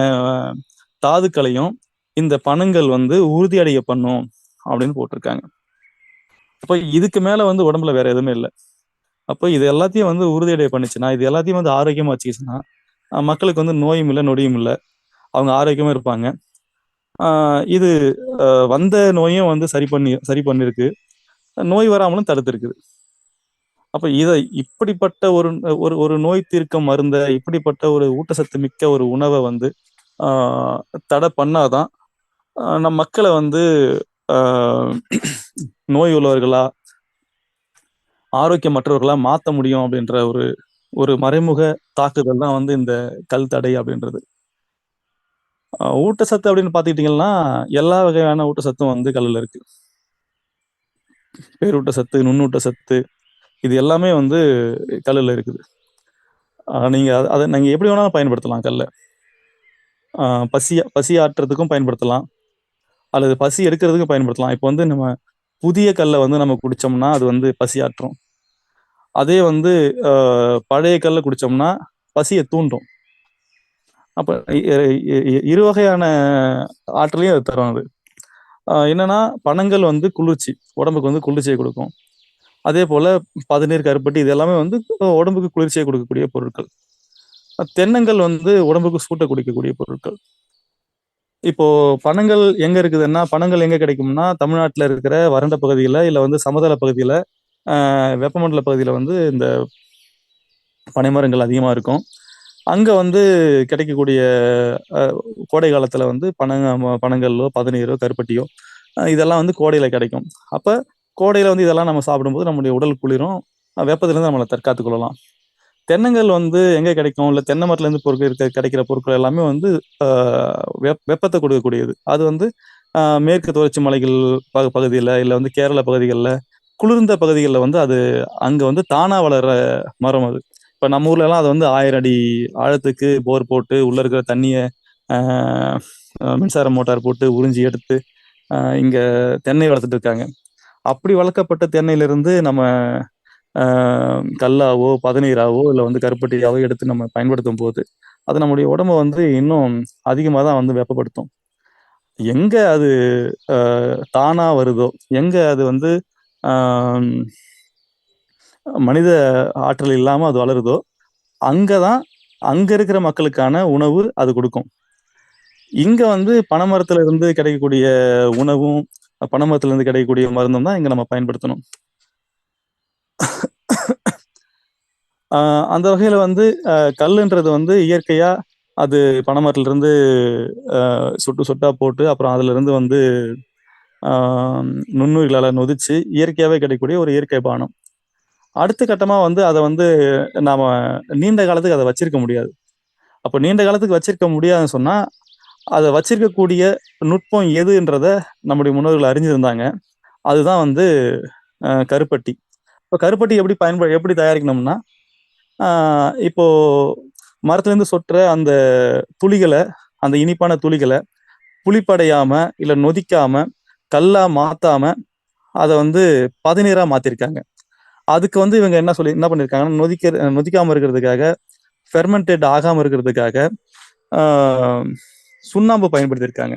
தாதுக்களையும் இந்த பனங்கள் வந்து உறுதியடைய பண்ணும் அப்படின்னு போட்டிருக்காங்க. அப்ப இதுக்கு மேல வந்து உடம்புல வேற எதுவுமே இல்லை. அப்ப இது எல்லாத்தையும் வந்து உறுதியடைய பண்ணுச்சுன்னா, இது எல்லாத்தையும் வந்து ஆரோக்கியமா வச்சுக்கிச்சுன்னா, மக்களுக்கு வந்து நோயும் இல்லை, நொடியும் இல்லை. அவங்க ஆரோக்கியமா இருப்பாங்க. இது வந்த நோயும் வந்து சரி பண்ணிருக்கு. நோய் வராமலும் தடுத்திருக்குது. அப்ப இப்படிப்பட்ட ஒரு ஒரு ஒரு நோய் தீர்க்கும் மருந்த, இப்படிப்பட்ட ஒரு ஊட்டச்சத்து மிக்க ஒரு உணவை வந்து தடை பண்ணாதான் நம் மக்களை வந்து நோய் உள்ளவர்களா, ஆரோக்கியமற்றவர்களா மாத்த முடியும் அப்படின்ற ஒரு ஒரு மறைமுக தாக்குதல் தான் வந்து இந்த கல் தடை அப்படின்றது. ஊட்டச்சத்து அப்படின்னு பாத்துக்கிட்டீங்கன்னா, எல்லா வகையான ஊட்டச்சத்தும் வந்து கல்லுல இருக்கு. பேரூட்டச்சத்து, நுண்ணூட்டச்சத்து, இது எல்லாமே வந்து கல்லுல இருக்குது. நீங்க அதை நீங்க எப்படி வேணாலும் பயன்படுத்தலாம் கல்ல. பசி ஆற்றுறதுக்கும் பயன்படுத்தலாம், அல்லது பசி எடுக்கிறதுக்கும் பயன்படுத்தலாம். இப்போ வந்து நம்ம புதிய கல்லை வந்து நம்ம குடிச்சோம்னா அது வந்து பசி ஆற்றும். அதே வந்து பழைய கல்லை குடிச்சோம்னா பசியை தூண்டும். அப்ப இரு வகையான ஆற்றலையும் அது தரும். அது என்னன்னா, பனங்கள் வந்து குளிர்ச்சி, உடம்புக்கு வந்து குளிர்ச்சியை கொடுக்கும். அதே போல பதநீர், கருப்பட்டி இது எல்லாமே வந்து உடம்புக்கு குளிர்ச்சியை கொடுக்கக்கூடிய பொருட்கள். தென்னங்கள் வந்து உடம்புக்கு சூட்டை குடிக்கக்கூடிய பொருட்கள். இப்போ பனங்கள் எங்க இருக்குதுன்னா, பனங்கள் எங்க கிடைக்கும்னா, தமிழ்நாட்டுல இருக்கிற வறண்ட பகுதியில, இல்ல வந்து சமதள பகுதியில, வெப்பமண்டல பகுதியில வந்து இந்த பனைமரங்கள் அதிகமா இருக்கும். அங்க வந்து கிடைக்கக்கூடிய கோடை காலத்துல வந்து பனங்கல்லோ, பதநீரோ, கருப்பட்டியோ இதெல்லாம் வந்து கோடையில கிடைக்கும். அப்ப கோடையில வந்து இதெல்லாம் நம்ம சாப்பிடும்போது நம்முடைய உடல் குளிரும், வெப்பத்திலிருந்து நம்மளை தற்காத்துக் கொள்ளலாம். தென்னங்கள் வந்து எங்க கிடைக்கும்? இல்ல தென்னை மரத்துல இருந்து கிடைக்கிற பொருட்கள் எல்லாமே வந்து வெப்பத்தை கொடுக்கக்கூடியது. அது வந்து மேற்கு தொடர்ச்சி மலைகள் பகுதியில, இல்ல வந்து கேரள பகுதிகளில், குளிர்ந்த பகுதிகளில் வந்து அது அங்க வந்து தானா வளர்ற மரம் அது. இப்ப நம்ம ஊர்ல எல்லாம் அது வந்து 1000 அடி ஆழத்துக்கு போர் போட்டு உள்ள இருக்கிற தண்ணிய மின்சார மோட்டார் போட்டு உறிஞ்சி எடுத்து இங்க தென்னை வளர்த்துட்டு இருக்காங்க. அப்படி வளர்க்கப்பட்ட தென்னையிலிருந்து நம்ம கல்லாவோ, பதநீராவோ, இல்ல வந்து கருப்பட்டியாவோ எடுத்து நம்ம பயன்படுத்தும் போது அது நம்முடைய உடம்ப வந்து இன்னும் அதிகமா தான் வந்து வெப்பப்படுத்தும். எங்க அது தானா வருதோ, எங்க அது வந்து மனித ஆற்றல் இல்லாம அது வளருதோ, அங்கதான் அங்க இருக்கிற மக்களுக்கான உணவு அது கொடுக்கும். இங்க வந்து பனைமரத்துல இருந்து கிடைக்கக்கூடிய உணவும், பனைமரத்துல இருந்து கிடைக்கக்கூடிய மருந்தும் தான் இங்க நம்ம பயன்படுத்தணும். அந்த வகையில வந்து கல்லுன்றது வந்து இயற்கையா அது பனைமரத்துல இருந்து சொட்டு சொட்டா போட்டு அப்புறம் அதுல இருந்து வந்து நுண்ணுயிர்களால நொதிச்சு இயற்கையாவே கிடைக்கக்கூடிய ஒரு இயற்கை பானம். அடுத்த கட்டமா வந்து அதை வந்து நாம நீண்ட காலத்துக்கு அதை வச்சிருக்க முடியாது. அப்போ நீண்ட காலத்துக்கு வச்சிருக்க முடியாதுன்னு சொன்னா அதை வச்சிருக்கக்கூடிய நுட்பம் எதுன்றத நம்முடைய முன்னோர்கள் அறிஞ்சிருந்தாங்க. அதுதான் வந்து கருப்பட்டி. இப்போ கருப்பட்டி எப்படி தயாரிக்கணும்னா, இப்போ மரத்துலேருந்து சொட்டுற அந்த துளிகளை, அந்த இனிப்பான துளிகளை புளிப்படையாம இல்லை நொதிக்காம கல்லா மாத்தாம அதை வந்து பதநீரா மாத்திருக்காங்க. அதுக்கு வந்து இவங்க என்ன பண்ணிருக்காங்கன்னா, நொதிக்காம இருக்கிறதுக்காக, ஃபெர்மெண்டேட் ஆகாம இருக்கிறதுக்காக சுண்ணாம்பு பயன்படுத்தியிருக்காங்க.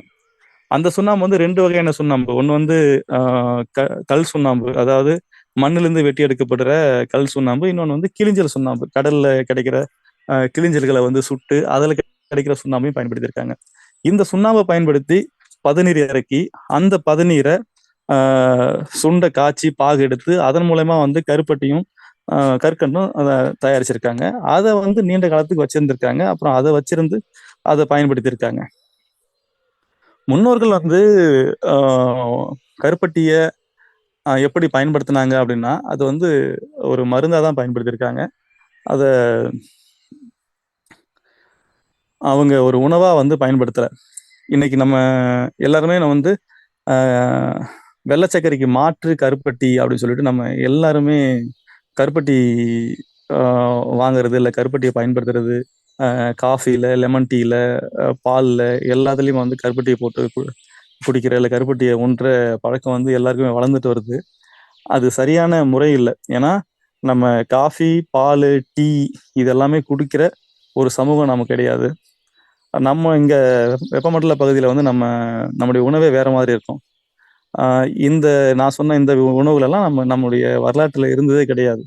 அந்த சுண்ணாம்பு வந்து 2 வகையான சுண்ணாம்பு. ஒன்று வந்து கல் சுண்ணாம்பு, அதாவது மண்ணிலிருந்து வெட்டி எடுக்கப்படுற கல் சுண்ணாம்பு. இன்னொன்று வந்து கிளிஞ்சல் சுண்ணாம்பு, கடல்ல கிடைக்கிற கிளிஞ்சல்களை வந்து சுட்டு அதில் கிடைக்கிற சுண்ணாம்பையும் பயன்படுத்தியிருக்காங்க. இந்த சுண்ணாம்பை பயன்படுத்தி பதநீர் இறக்கி அந்த பதநீரை சுண்டை காய்ச்சி பாகு எடுத்து அதன் மூலமா வந்து கருப்பட்டியும் கற்கண்டும் அதை தயாரிச்சிருக்காங்க. அதை வந்து நீண்ட காலத்துக்கு வச்சிருந்திருக்காங்க. அப்புறம் அதை வச்சிருந்து அதை பயன்படுத்தியிருக்காங்க. முன்னோர்கள் வந்து கருப்பட்டிய எப்படி பயன்படுத்தினாங்க அப்படின்னா, அது வந்து ஒரு மருந்தா தான் பயன்படுத்தியிருக்காங்க. அதை அவங்க ஒரு உணவா வந்து பயன்படுத்தல. இன்னைக்கு நம்ம எல்லாருமே வந்து வெள்ளை சர்க்கரைக்கு மாற்று கருப்பட்டி அப்படின்னு சொல்லிட்டு நம்ம எல்லாருமே கருப்பட்டி வாங்குறது, இல்லை கருப்பட்டியை பயன்படுத்துறது, காஃபியில், லெமன் டீயில், பாலில் எல்லாத்துலேயும் வந்து கருப்பட்டியை போட்டு குடிக்கிற, இல்லை கருப்பட்டியை ஒன்ற பழக்கம் வந்து எல்லாருக்குமே வளர்ந்துட்டு வருது. அது சரியான முறை இல்லை. ஏன்னா நம்ம காஃபி, பால், டீ இதெல்லாமே குடிக்கிற ஒரு சமூகம் நமக்கு கிடையாது. நம்ம இங்கே வெப்பமண்டல பகுதியில் வந்து நம்முடைய உணவே வேற மாதிரி இருக்கும். இந்த நான் சொன்ன இந்த உணவுகளெல்லாம் நம்முடைய வரலாற்றில் இருந்ததே கிடையாது.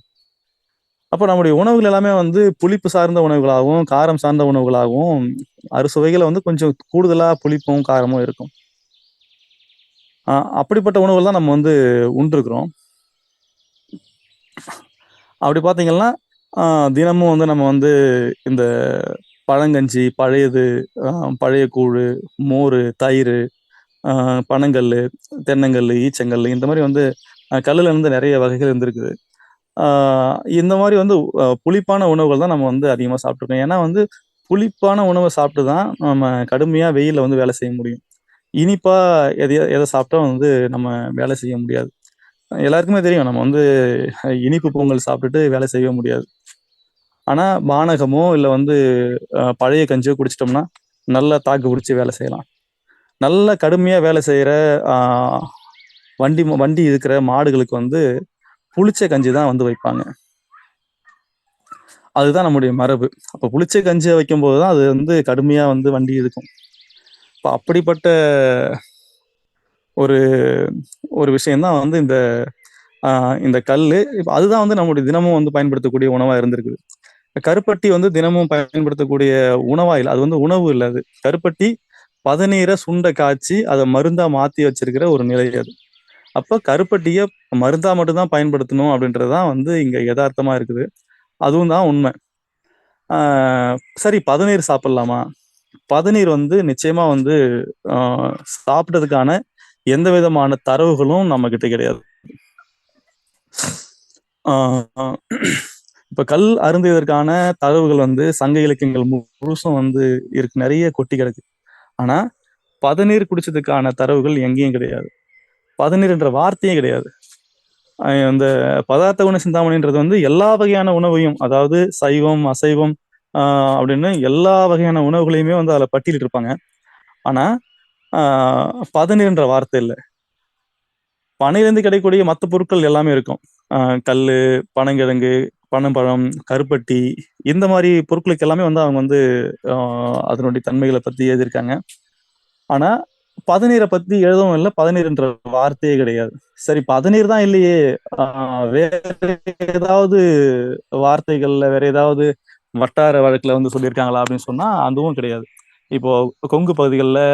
அப்போ நம்முடைய உணவுகள் எல்லாமே வந்து புளிப்பு சார்ந்த உணவுகளாகவும் காரம் சார்ந்த உணவுகளாகவும், அறுசுவைகளை வந்து கொஞ்சம் கூடுதலாக புளிப்பும் காரமும் இருக்கும். அப்படிப்பட்ட உணவுகள் தான் நம்ம வந்து உண்டிருக்கிறோம். அப்படி பார்த்தீங்கன்னா தினமும் வந்து நம்ம வந்து இந்த பழங்கஞ்சி, பழையது, பழைய கூழ், மோர், தயிர், பனங்கல், தென்னங்கல், ஈச்சங்கல், இந்த மாதிரி வந்து கல்லுல இருந்து நிறைய வகைகள் இருந்திருக்குது. இந்த மாதிரி வந்து புளிப்பான உணவுகள் தான் நம்ம வந்து அதிகமாக சாப்பிட்ருக்கோம். ஏன்னா வந்து புளிப்பான உணவை சாப்பிட்டு தான் நம்ம கடுமையாக வெயிலில் வந்து வேலை செய்ய முடியும். இனிப்பா எதை சாப்பிட்டா வந்து நம்ம வேலை செய்ய முடியாது. எல்லாருக்குமே தெரியும், நம்ம வந்து இனிப்பு பொங்கல் சாப்பிட்டுட்டு வேலை செய்ய முடியாது. ஆனால் பானகமோ இல்லை வந்து பழைய கஞ்சியோ குடிச்சிட்டோம்னா நல்லா தாக்கு பிடிச்சி வேலை செய்யலாம். நல்ல கடுமையாக வேலை செய்கிற வண்டி இருக்கிற மாடுகளுக்கு வந்து புளிச்ச கஞ்சி தான் வந்து வைப்பாங்க. அதுதான் நம்முடைய மரபு. அப்போ புளிச்ச கஞ்சியை வைக்கும்போது தான் அது வந்து கடுமையாக வந்து வண்டி இருக்கும். இப்போ அப்படிப்பட்ட ஒரு ஒரு விஷயம்தான் வந்து இந்த கல். இப்போ அதுதான் வந்து நம்முடைய தினமும் வந்து பயன்படுத்தக்கூடிய உணவாக இருந்திருக்குது. கருப்பட்டி வந்து தினமும் பயன்படுத்தக்கூடிய உணவா இல்லை, அது வந்து உணவு இல்லை. அது கருப்பட்டி பதநீரை சுண்டை காய்ச்சி அதை மருந்தா மாற்றி வச்சிருக்கிற ஒரு நிலை அது. அப்போ கருப்பட்டியை மருந்தா மட்டும்தான் பயன்படுத்தணும் அப்படின்றதுதான் வந்து இங்கே யதார்த்தமாக இருக்குது. அதுவும் தான் உண்மை. சரி, பதநீர் சாப்பிடலாமா? பதநீர் வந்து நிச்சயமா வந்து சாப்பிட்டதுக்கான எந்த விதமான தரவுகளும் நம்ம கிட்ட கிடையாது. இப்ப கல் அருந்தியதற்கான தரவுகள் வந்து சங்க இலக்கியங்கள் முழுசும் வந்து இருக்கு, நிறைய கொட்டி கிடக்கு. ஆனா பதநீர் குடிச்சதுக்கான தரவுகள் எங்கேயும் கிடையாது. பதநீர் என்ற வார்த்தையே கிடையாது. அந்த பதார்த்த உணவு சிந்தாமணின்றது வந்து எல்லா வகையான உணவையும், அதாவது சைவம், அசைவம் அப்படின்னு எல்லா வகையான உணவுகளையுமே வந்து அதில் பட்டியலிட்டு இருப்பாங்க. ஆனா பதநீர்ன்ற வார்த்தை இல்லை. பனையிலேருந்து கிடைக்கக்கூடிய மற்ற பொருட்கள் எல்லாமே இருக்கும். கல், பனங்கிழங்கு, பனம்பழம், கருப்பட்டி, இந்த மாதிரி பொருட்களுக்கு எல்லாமே வந்து அவங்க வந்து அதனுடைய தன்மைகளை பற்றி எழுதியிருக்காங்க. ஆனா பதநீரை பத்தி எழுதவும் இல்லை, பதநீர்ன்ற வார்த்தையே கிடையாது. சரி, பதநீர் தான் இல்லையே, வேற ஏதாவது வார்த்தைகள்ல வேற ஏதாவது வட்டார வழக்குல வந்து சொல்லியிருக்காங்களா அப்படின்னு சொன்னா அதுவும் கிடையாது. இப்போ கொங்கு பகுதிகளில்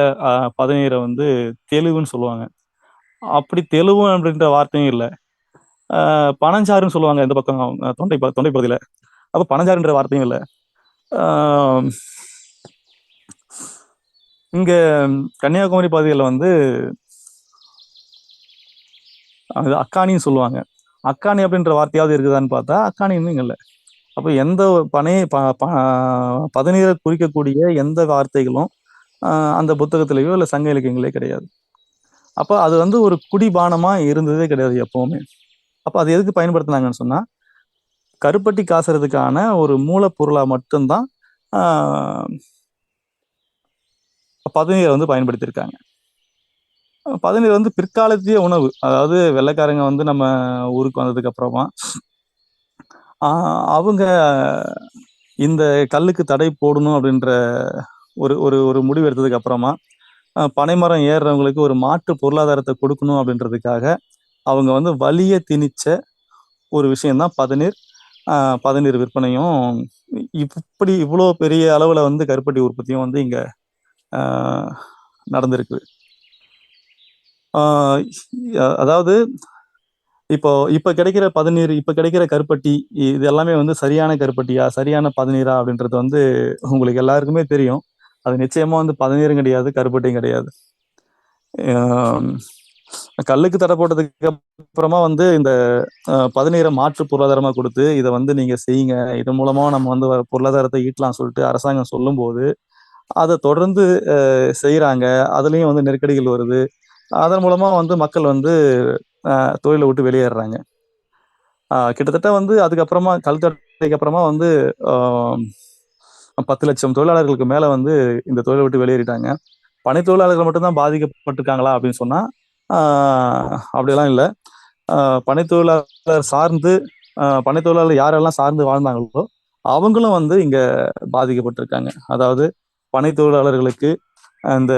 பதநீரை வந்து தெலுங்குன்னு சொல்லுவாங்க. அப்படி தெலுங்கு அப்படின்ற வார்த்தையும் இல்லை. பனஞ்சாறுன்னு சொல்லுவாங்க இந்த பக்கம் தொண்டை பகுதியில். அப்ப பனஞ்சாறுன்ற வார்த்தையும் இல்லை. ஆஹ் இங்க கன்னியாகுமரி பகுதிகளில் வந்து அது அக்கானின்னு சொல்லுவாங்க. அக்கானி அப்படின்ற வார்த்தையாவது இருக்குதான்னு பார்த்தா அக்கானி இன்னும் இல்லை. அப்போ எந்த பதநீரை குறிக்கக்கூடிய எந்த வார்த்தைகளும் அந்த புத்தகத்திலேயோ இல்லை சங்க இலக்கியங்களே கிடையாது. அப்போ அது வந்து ஒரு குடிபானமா இருந்ததே கிடையாது எப்பவுமே. அப்போ அது எதுக்கு பயன்படுத்தினாங்கன்னு சொன்னா, கருப்பட்டி காசுறதுக்கான ஒரு மூலப்பொருளா மட்டும்தான் பதநீரை வந்து பயன்படுத்தியிருக்காங்க. பதநீர் வந்து பிற்காலத்திய உணவு. அதாவது வெள்ளைக்காரங்க வந்து நம்ம ஊருக்கு வந்ததுக்கு அப்புறமா அவங்க இந்த கல்லுக்கு தடை போடணும் அப்படின்ற ஒரு ஒரு ஒரு முடிவு எடுத்ததுக்கு அப்புறமா பனைமரம் ஏறுறவங்களுக்கு ஒரு மாற்று பொருளாதாரத்தை கொடுக்கணும் அப்படின்றதுக்காக அவங்க வந்து வலிய திணிச்ச ஒரு விஷயம்தான் பதநீர். பதநீர் விற்பனையும் இப்படி இவ்வளோ பெரிய அளவில் வந்து கருப்பட்டி உற்பத்தியும் வந்து இங்கே நடந்திருக்கு. அதாவது இப்போ கிடைக்கிற பதநீர், இப்போ கிடைக்கிற கருப்பட்டி, இது எல்லாமே வந்து சரியான கருப்பட்டியா, சரியான பதநீரா அப்படின்றது வந்து உங்களுக்கு எல்லாருக்குமே தெரியும். அது நிச்சயமா வந்து பதநீரும் கிடையாது, கருப்பட்டியும் கிடையாது. கல்லுக்கு தடை போட்டதுக்கு அப்புறமா வந்து இந்த பதநீரை மாற்று பொருளாதாரமா கொடுத்து இதை வந்து நீங்க செய்யுங்க, இது மூலமா நம்ம வந்து பொருளாதாரத்தை ஈட்டலாம் சொல்லிட்டு அரசாங்கம் சொல்லும் போது அதை தொடர்ந்து செய்யறாங்க. அதுலயும் வந்து நெருக்கடிகள் வருது. அதன் மூலமா வந்து மக்கள் வந்து தொழிலை விட்டு வெளியேறாங்க. கிட்டத்தட்ட வந்து அதுக்கப்புறமா கல் தடைக்கு அப்புறமா வந்து 10 லட்சம் தொழிலாளர்களுக்கு மேல வந்து இந்த தொழிலை விட்டு வெளியேறிட்டாங்க. பனை தொழிலாளர்கள் மட்டும்தான் பாதிக்கப்பட்டிருக்காங்களா அப்படின்னு சொன்னா அப்படியெல்லாம் இல்லை. பனை தொழிலாளர் சார்ந்து பனை தொழிலாளர் யாரெல்லாம் சார்ந்து வாழ்ந்தாங்களோ அவங்களும் வந்து இங்க பாதிக்கப்பட்டிருக்காங்க. அதாவது பனை தொழிலாளர்களுக்கு அந்த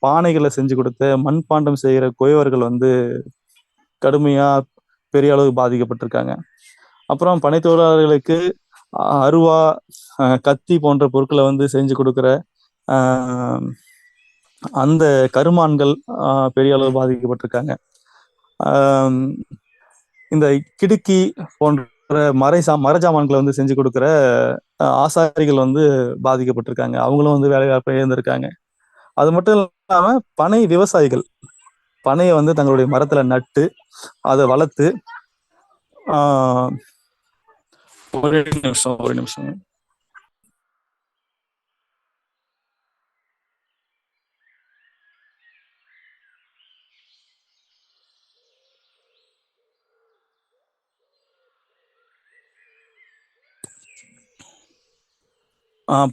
பானைகளை செஞ்சு கொடுத்த மண்பாண்டம் செய்கிற குயவர்கள் வந்து கடுமையா பெரிய அளவு பாதிக்கப்பட்டிருக்காங்க. அப்புறம் பனை தொழிலாளர்களுக்கு அருவா, கத்தி போன்ற பொருட்களை வந்து செஞ்சு கொடுக்குற அந்த கருமான்கள் பெரிய அளவு பாதிக்கப்பட்டிருக்காங்க. இந்த கிடுக்கி போன்ற மரஜாமான்களை வந்து செஞ்சு கொடுக்குற ஆசாரிகள் வந்து பாதிக்கப்பட்டிருக்காங்க. அவங்களும் வந்து வேலைவாய்ப்பை இழந்திருக்காங்க. அது மட்டும் இல்லாம பனை விவசாயிகள் பனையை வந்து தங்களுடைய மரத்துல நட்டு அதை வளர்த்து ஒரு நிமிஷம்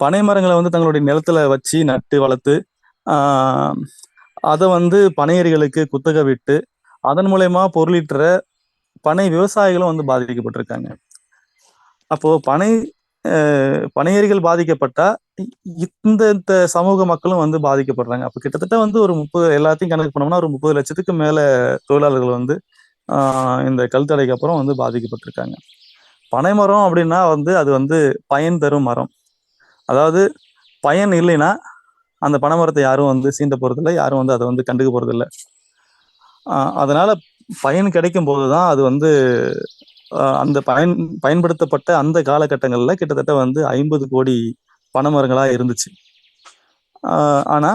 பனை மரங்களை வந்து தங்களுடைய நிலத்துல வச்சு நட்டு வளர்த்து அதை வந்து பனையேறிகளுக்கு குத்தகை விட்டு அதன் மூலயமா பொருளீட்டுற பனை விவசாயிகளும் வந்து பாதிக்கப்பட்டிருக்காங்க. அப்போ பனையேறிகள் பாதிக்கப்பட்டா இந்த சமூக மக்களும் வந்து பாதிக்கப்படுறாங்க. அப்போ கிட்டத்தட்ட வந்து ஒரு 30 எல்லாத்தையும் கணக்கு பண்ணோம்னா ஒரு 30 லட்சத்துக்கு மேல தொழிலாளர்கள் வந்து இந்த கல் தடைக்கு அப்புறம் வந்து பாதிக்கப்பட்டிருக்காங்க. பனைமரம் அப்படின்னா வந்து அது வந்து பயன் தரும் மரம். அதாவது பயன் இல்லைன்னா அந்த பனைமரத்தை யாரும் வந்து சீண்ட போறதில்லை, யாரும் வந்து அதை வந்து கண்டுக்க போறதில்லை. அதனால பயன் கிடைக்கும் போதுதான் அது வந்து அந்த பயன்படுத்தப்பட்ட அந்த காலகட்டங்கள்ல கிட்டத்தட்ட வந்து 50 கோடி பனைமரங்களா இருந்துச்சு. ஆனா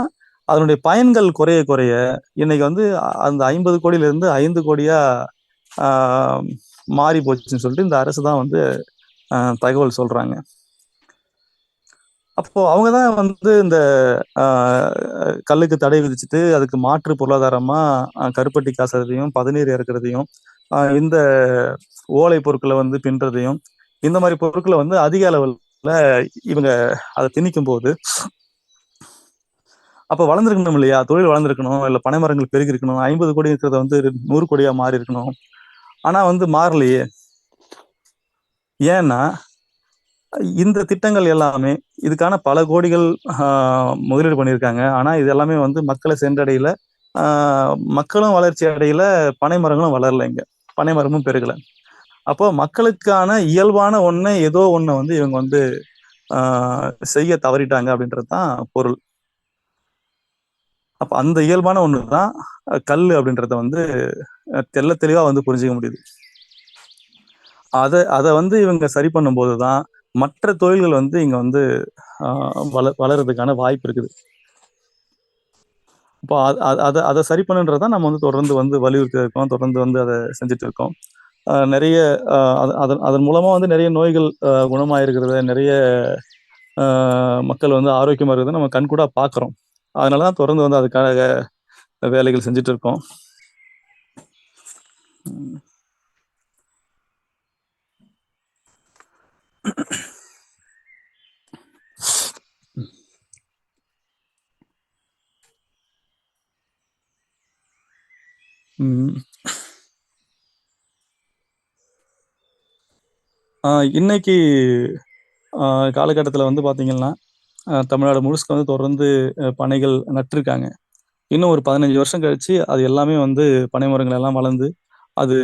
அதனுடைய பயன்கள் குறைய குறைய இன்னைக்கு வந்து அந்த 50 கோடியில இருந்து 5 கோடியா மாறி போச்சுன்னு சொல்லிட்டு இந்த அரசு தான் வந்து தகவல் சொல்றாங்க. அப்போ அவங்கதான் வந்து இந்த கல்லுக்கு தடை விதிச்சுட்டு அதுக்கு மாற்று பொருளாதாரமா கருப்பட்டி காசுறதையும் பதநீர் இறக்குறதையும் இந்த ஓலை பொருட்களை வந்து பின்றதையும் இந்த மாதிரி பொருட்களை வந்து அதிக அளவுல இவங்க அதை திணிக்கும் போது அப்ப வளர்ந்துருக்கணும் இல்லையா, தொழில் வளர்ந்துருக்கணும், இல்ல பனை மரங்கள் பெருகி இருக்கணும், 50 கோடி இருக்கிறத வந்து 100 கோடியா மாறி இருக்கணும். ஆனா வந்து மாறலையே. ஏன்னா இந்த திட்டங்கள் எல்லாமே இதுக்கான பல கோடிகள் முதலீடு பண்ணியிருக்காங்க. ஆனா இது எல்லாமே வந்து மக்களை சென்றடையில, மக்களும் வளர்ச்சி அடையில, பனை மரங்களும் வளரல, இங்க பனை மரமும் பெருகல. அப்போ மக்களுக்கான இயல்பான ஒண்ணு ஏதோ ஒண்ணு வந்து இவங்க வந்து செய்ய தவறிட்டாங்க அப்படின்றதுதான் பொருள். அப்ப அந்த இயல்பான ஒண்ணுதான் கல் அப்படின்றத வந்து தெளிவா வந்து புரிஞ்சுக்க முடியுது. அதை வந்து இவங்க சரி பண்ணும் போதுதான் மற்ற தொழில்கள் வந்து இங்க வந்து வளர்றதுக்கான வாய்ப்பு இருக்குது. இப்போ அதை சரி பண்ணுன்றதான் நம்ம வந்து தொடர்ந்து வந்து வலியுறுத்தி இருக்கோம், தொடர்ந்து வந்து அதை செஞ்சுட்டு இருக்கோம். நிறைய அதன் மூலமா வந்து நிறைய நோய்கள் குணமாயிருக்கிறத, நிறைய மக்கள் வந்து ஆரோக்கியமா இருக்கிறத நம்ம கண்கூடா பார்க்குறோம். அதனால தான் தொடர்ந்து வந்து அதுக்காக வேலைகள் செஞ்சுட்டு இருக்கோம். இன்னைக்கு காலகட்டத்தில் வந்து பார்த்தீங்கன்னா தமிழ்நாடு முழுசுக்கு வந்து தொடர்ந்து பனைகள் நட்டிருக்காங்க. இன்னும் ஒரு 15 வருஷம் கழிச்சு அது எல்லாமே வந்து பனை மரங்கள் எல்லாம் வளர்ந்து அது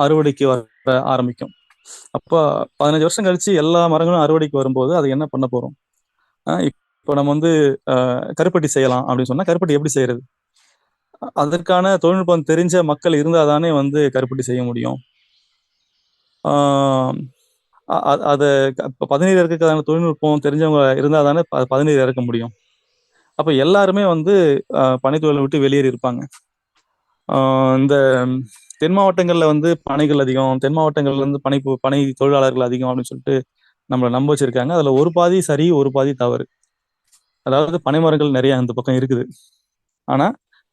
அறுவடைக்கு வர ஆரம்பிக்கும். அப்போ 15 வருஷம் கழிச்சு எல்லா மரங்களும் அறுவடைக்கு வரும்போது அது என்ன பண்ண போறோம்? இப்போ நம்ம வந்து கருப்பட்டி செய்யலாம் அப்படின்னு சொன்னா கருப்பட்டி எப்படி செய்யறது? அதற்கான தொழில்நுட்பம் தெரிஞ்ச மக்கள் இருந்தால் தானே வந்து கருப்பட்டி செய்ய முடியும். அதை இப்போ பதநீர் இறக்கிறதுக்கான தொழில்நுட்பம் தெரிஞ்சவங்க இருந்தால் தானே பதநீர் இறக்க முடியும். அப்போ எல்லாருமே வந்து பனைத்தொழிலை விட்டு வெளியேறி இருப்பாங்க. இந்த தென் மாவட்டங்களில் வந்து பனைகள் அதிகம், தென் மாவட்டங்கள்ல இருந்து பனை தொழிலாளர்கள் அதிகம் அப்படின்னு சொல்லிட்டு நம்மளை நம்ப வச்சிருக்காங்க. அதுல ஒரு பாதி சரி, ஒரு பாதி தவறு. அதாவது பனை மரங்கள் நிறைய அந்த பக்கம் இருக்குது, ஆனா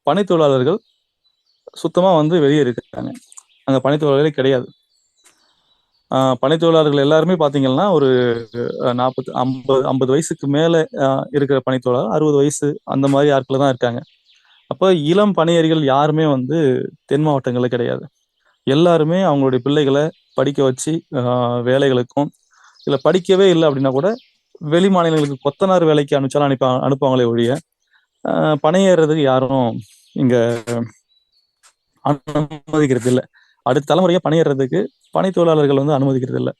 பனை தொழிலாளர்கள் சுத்தமா வந்து வெளியே இருக்காங்க. அங்க பனை தொழிலாளர்களே கிடையாது. பனை தொழிலாளர்கள் எல்லாருமே பாத்தீங்கன்னா ஒரு 50 வயசுக்கு மேல இருக்கிற பனை தொழிலாளர், 60 வயசு அந்த மாதிரி ஆட்கள் தான் இருக்காங்க. அப்போ இளம் பணியாரிகள் யாருமே வந்து தென் மாவட்டங்களில் கிடையாது. எல்லாருமே அவங்களுடைய பிள்ளைகளை படிக்க வச்சு வேலைகளுக்கும், இல்லை படிக்கவே இல்லை அப்படின்னா கூட வெளி மாநிலங்களுக்கு கொத்தனார் வேலைக்கு அனுப்பிச்சாலும் அனுப்புவாங்களே ஒழிய பணியேறதுக்கு யாரும் இங்க அனுமதிக்கிறது இல்லை. அடுத்த தலைமுறையை பணியேறதுக்கு பனை தொழிலாளர்கள் வந்து அனுமதிக்கிறது இல்லை.